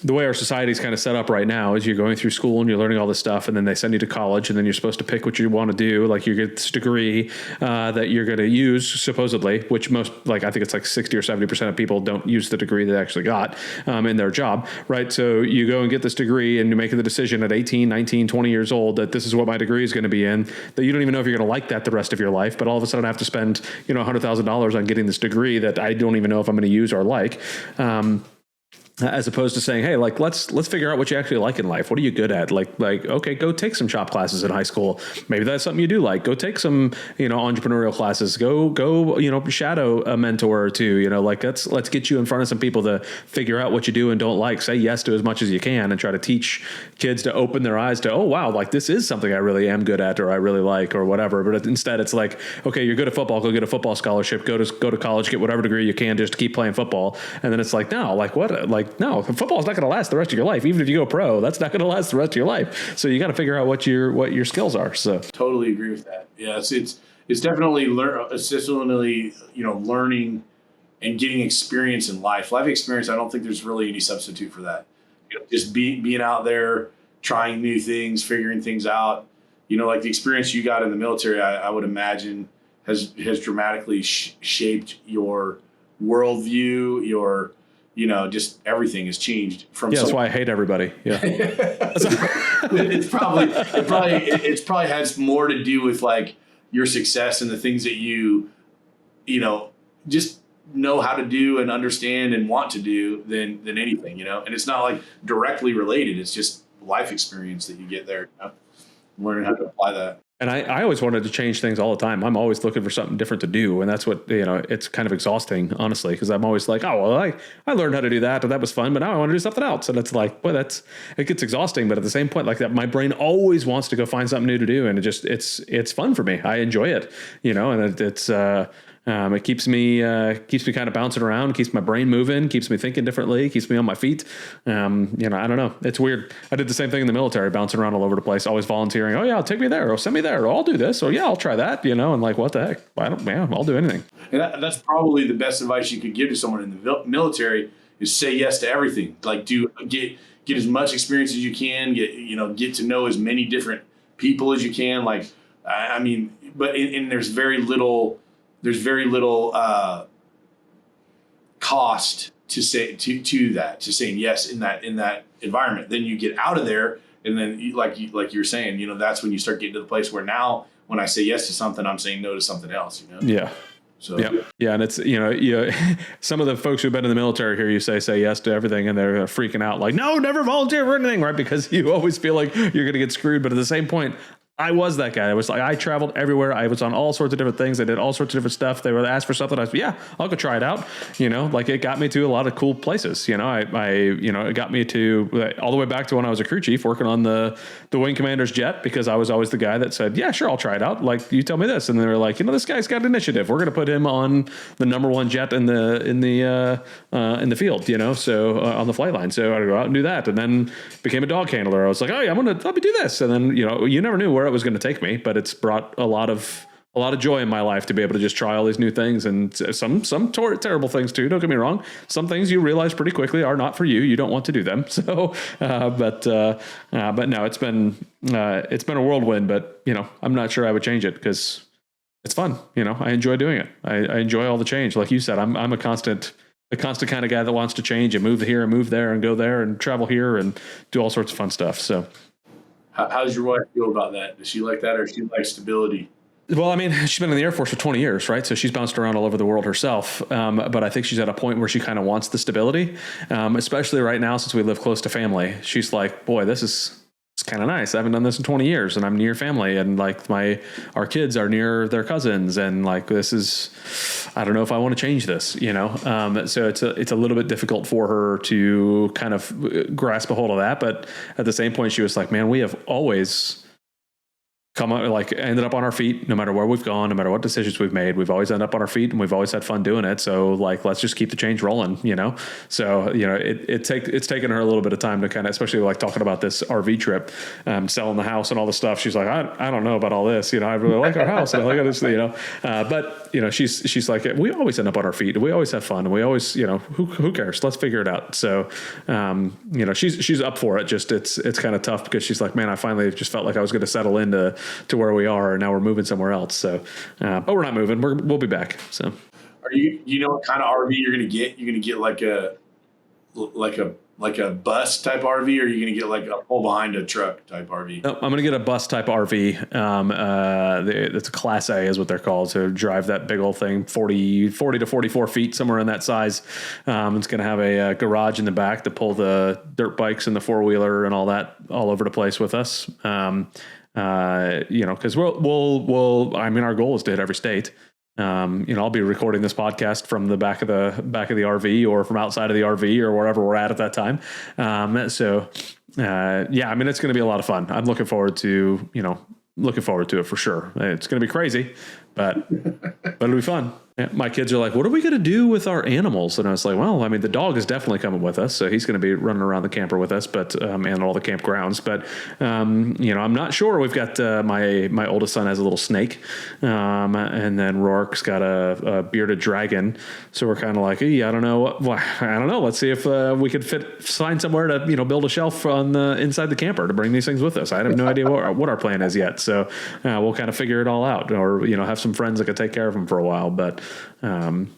the way our society is kind of set up right now is you're going through school and you're learning all this stuff, and then they send you to college, and then you're supposed to pick what you want to do. Like, you get this degree that you're going to use, supposedly, which most, I think it's like 60 or 70% of people don't use the degree they actually got in their job, right? So you go and get this degree, and you're making the decision at 18, 19, 20 years old that this is what my degree is going to be in, that you don't even know if you're going to like that the rest of your life, but all of a sudden I have to spend, $100,000 on getting this degree that I don't even know if I'm going to use or like. As opposed to saying, hey, let's figure out what you actually like in life. What are you good at? Okay, go take some shop classes in high school. Maybe that's something you do like. Go take some, entrepreneurial classes. Go, shadow a mentor or two. Let's get you in front of some people to figure out what you do and don't like. Say yes to as much as you can, and try to teach kids to open their eyes to, oh wow, this is something I really am good at, or I really like, or whatever. But instead, it's like, okay, you're good at football. Go get a football scholarship. Go to college. Get whatever degree you can just to keep playing football. And then it's like, no, what? No, football is not going to last the rest of your life. Even if you go pro, that's not going to last the rest of your life. So you got to figure out what your skills are. So totally agree with that. Yeah, it's definitely learning and getting experience in life. Life experience. I don't think there's really any substitute for that. Just being out there, trying new things, figuring things out. Like the experience you got in the military, I would imagine has dramatically shaped your worldview, your just everything has changed from. Yeah, that's why I hate everybody. Yeah, it probably has more to do with like your success and the things that you just know how to do and understand and want to do than anything. And it's not like directly related. It's just life experience that you get there. Learning how to apply that. And I always wanted to change things all the time. I'm always looking for something different to do. And that's what, it's kind of exhausting, honestly, because I'm always like, oh, well, I learned how to do that, and that was fun, but now I want to do something else. And it's like, boy, it gets exhausting. But at the same point, like that, my brain always wants to go find something new to do. And it's fun for me. I enjoy it, and it keeps me kind of bouncing around, keeps my brain moving, keeps me thinking differently, keeps me on my feet. I don't know. It's weird. I did the same thing in the military, bouncing around all over the place, always volunteering. Oh yeah, take me there, or send me there, or I'll do this, or yeah, I'll try that, and like, what the heck? I'll do anything. And that's probably the best advice you could give to someone in the military is say yes to everything. Like get as much experience as you can, get to know as many different people as you can. Like, I mean, but there's very little cost to saying yes in that environment. Then you get out of there, and then like you're saying, that's when you start getting to the place where now when I say yes to something, I'm saying no to something else. Yeah. So yeah, and it's some of the folks who've been in the military here, you say yes to everything, and they're freaking out like, no, never volunteer for anything, right? Because you always feel like you're going to get screwed. But at the same point, I was that guy. I was like, I traveled everywhere. I was on all sorts of different things. I did all sorts of different stuff. They were asked for something. I said, yeah, I'll go try it out. Like it got me to a lot of cool places. It got me to all the way back to when I was a crew chief working on the wing commander's jet, because I was always the guy that said, yeah, sure, I'll try it out. Like, you tell me this. And they were like, this guy's got initiative. We're going to put him on the number one jet in the field, so on the flight line. So I'd go out and do that. And then became a dog handler. I was like, oh yeah, let me do this. And then, you never knew where it was going to take me, but it's brought a lot of a lot of joy in my life to be able to just try all these new things, and some terrible things too. Don't get me wrong. Some things you realize pretty quickly are not for you. You don't want to do them. So, but no, it's been a whirlwind, but I'm not sure I would change it because it's fun. I enjoy doing it. I enjoy all the change. Like you said, I'm a constant kind of guy that wants to change and move here and move there and go there and travel here and do all sorts of fun stuff. So how does your wife feel about that? Does she like that, or does she like stability? Well, I mean, she's been in the Air Force for 20 years, right? So she's bounced around all over the world herself. But I think she's at a point where she kind of wants the stability, especially right now since we live close to family. She's like, boy, it's kind of nice. I haven't done this in 20 years and I'm near family, and like our kids are near their cousins, and like I don't know if I want to change this, so it's a little bit difficult for her to kind of grasp a hold of that. But at the same point, she was like, man, we have always ended up on our feet, no matter where we've gone, no matter what decisions we've made, we've always ended up on our feet and we've always had fun doing it. So like, let's just keep the change rolling, So, it's taken her a little bit of time to kind of, especially like talking about this RV trip, selling the house and all the stuff. She's like, I don't know about all this, I really like our house and I like this, but she's like, we always end up on our feet and we always have fun and we always, who cares? Let's figure it out. So, she's up for it. Just, it's kind of tough because she's like, man, I finally just felt like I was going to settle into where we are, and now we're moving somewhere else. So, but we're not moving. We'll be back. So, are you know what kind of RV you're going to get? You're going to get like a bus type RV, or are you going to get like a pull behind a truck type RV? No, I'm going to get a bus type RV. It's a Class A is what they're called. So drive that big old thing, 40 to 44 feet, somewhere in that size. It's going to have a garage in the back to pull the dirt bikes and the 4-wheeler and all that all over the place with us. Cause our goal is to hit every state. I'll be recording this podcast from the back of the RV or from outside of the RV or wherever we're at that time. It's going to be a lot of fun. I'm looking forward to it for sure. It's going to be crazy, but it'll be fun. Yeah, my kids are like, what are we going to do with our animals? And I was like, well, I mean, the dog is definitely coming with us. So he's going to be running around the camper with us, but, and all the campgrounds, but, I'm not sure. We've got, my oldest son has a little snake. And then Rourke's got a bearded dragon. So we're kind of like, I don't know. Let's see if, we could find somewhere to, build a shelf on the inside the camper to bring these things with us. I have no idea what our plan is yet. So, we'll kind of figure it all out, or, have some friends that could take care of them for a while, but I don't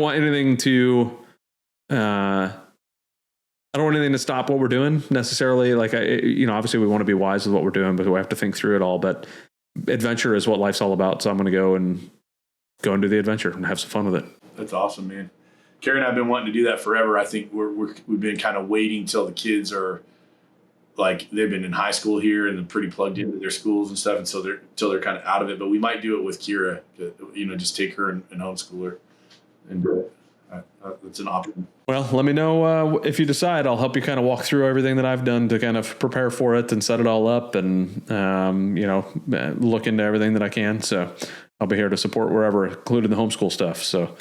want anything to, I don't want anything to stop what we're doing necessarily. Like, obviously we want to be wise with what we're doing, but we have to think through it all. But adventure is what life's all about. So I'm going to go and do the adventure and have some fun with it. That's awesome, man. Carrie and I have been wanting to do that forever. I think we've been kind of waiting till the kids are, like, they've been in high school here and they're pretty plugged into their schools and stuff, and so they're kind of out of it. But we might do it with Kira, just take her and homeschool her, and that's an option. Well, let me know if you decide. I'll help you kind of walk through everything that I've done to kind of prepare for it and set it all up, and look into everything that I can. So I'll be here to support wherever, including the homeschool stuff. So.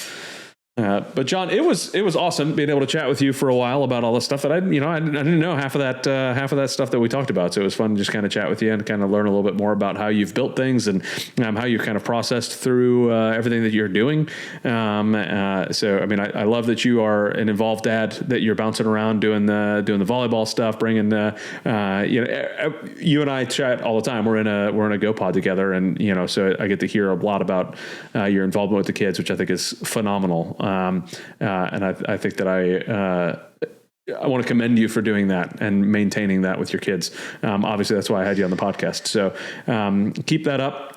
But John, it was awesome being able to chat with you for a while about all this stuff that I didn't know half of that stuff that we talked about. So it was fun to just kind of chat with you and kind of learn a little bit more about how you've built things and how you kind of processed through everything that you're doing. So I mean, I love that you are an involved dad, that you're bouncing around doing the volleyball stuff, bringing you and I chat all the time. We're in a GoPod together, and so I get to hear a lot about your involvement with the kids, which I think is phenomenal. And I think that I want to commend you for doing that and maintaining that with your kids. Obviously that's why I had you on the podcast. So, keep that up.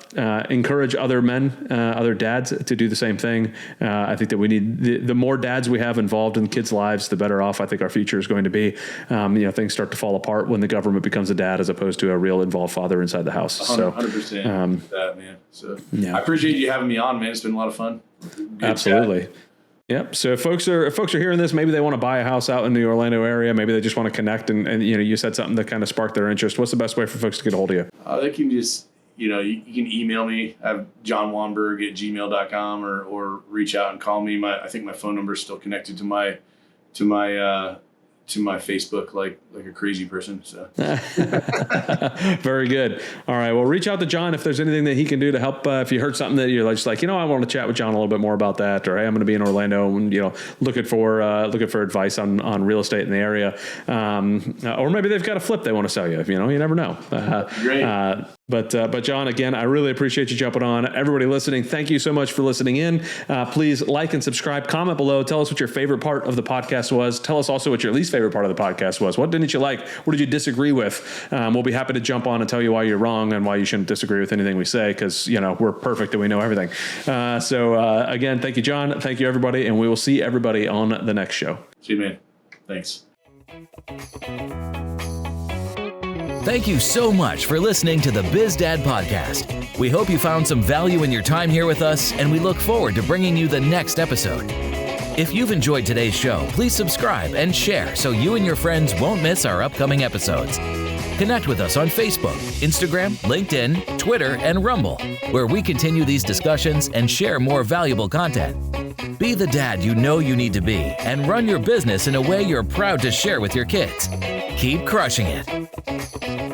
Encourage other men, other dads to do the same thing. I think that we need the more dads we have involved in kids' lives, the better off I think our future is going to be. Things start to fall apart when the government becomes a dad as opposed to a real involved father inside the house. 100% that, man. So yeah. I appreciate you having me on, man. It's been a lot of fun. Good Absolutely. Chat. Yep. So if folks are hearing this, maybe they want to buy a house out in the Orlando area. Maybe they just want to connect and you said something that kind of sparked their interest. What's the best way for folks to get a hold of you? They can just, you can email me. I have jonwanberg@gmail.com or reach out and call me. I think my phone number is still connected to my to my Facebook like a crazy person. So very good. All right. Well, reach out to Jon if there's anything that he can do to help. If you heard something that you're just like, I want to chat with Jon a little bit more about that, or hey, I'm going to be in Orlando and looking for advice on real estate in the area, or maybe they've got a flip they want to sell you. You never know. great. But Jon, again, I really appreciate you jumping on. Everybody listening, thank you so much for listening in. Please like and subscribe, comment below. Tell us what your favorite part of the podcast was. Tell us also what your least favorite part of the podcast was. What didn't you like? What did you disagree with? We'll be happy to jump on and tell you why you're wrong and why you shouldn't disagree with anything we say, because, we're perfect and we know everything. So again, thank you, Jon. Thank you, everybody. And we will see everybody on the next show. See you, man. Thanks. Thank you so much for listening to the BizDad Podcast. We hope you found some value in your time here with us, and we look forward to bringing you the next episode. If you've enjoyed today's show, please subscribe and share so you and your friends won't miss our upcoming episodes. Connect with us on Facebook, Instagram, LinkedIn, Twitter, and Rumble, where we continue these discussions and share more valuable content. Be the dad you know you need to be and run your business in a way you're proud to share with your kids. Keep crushing it.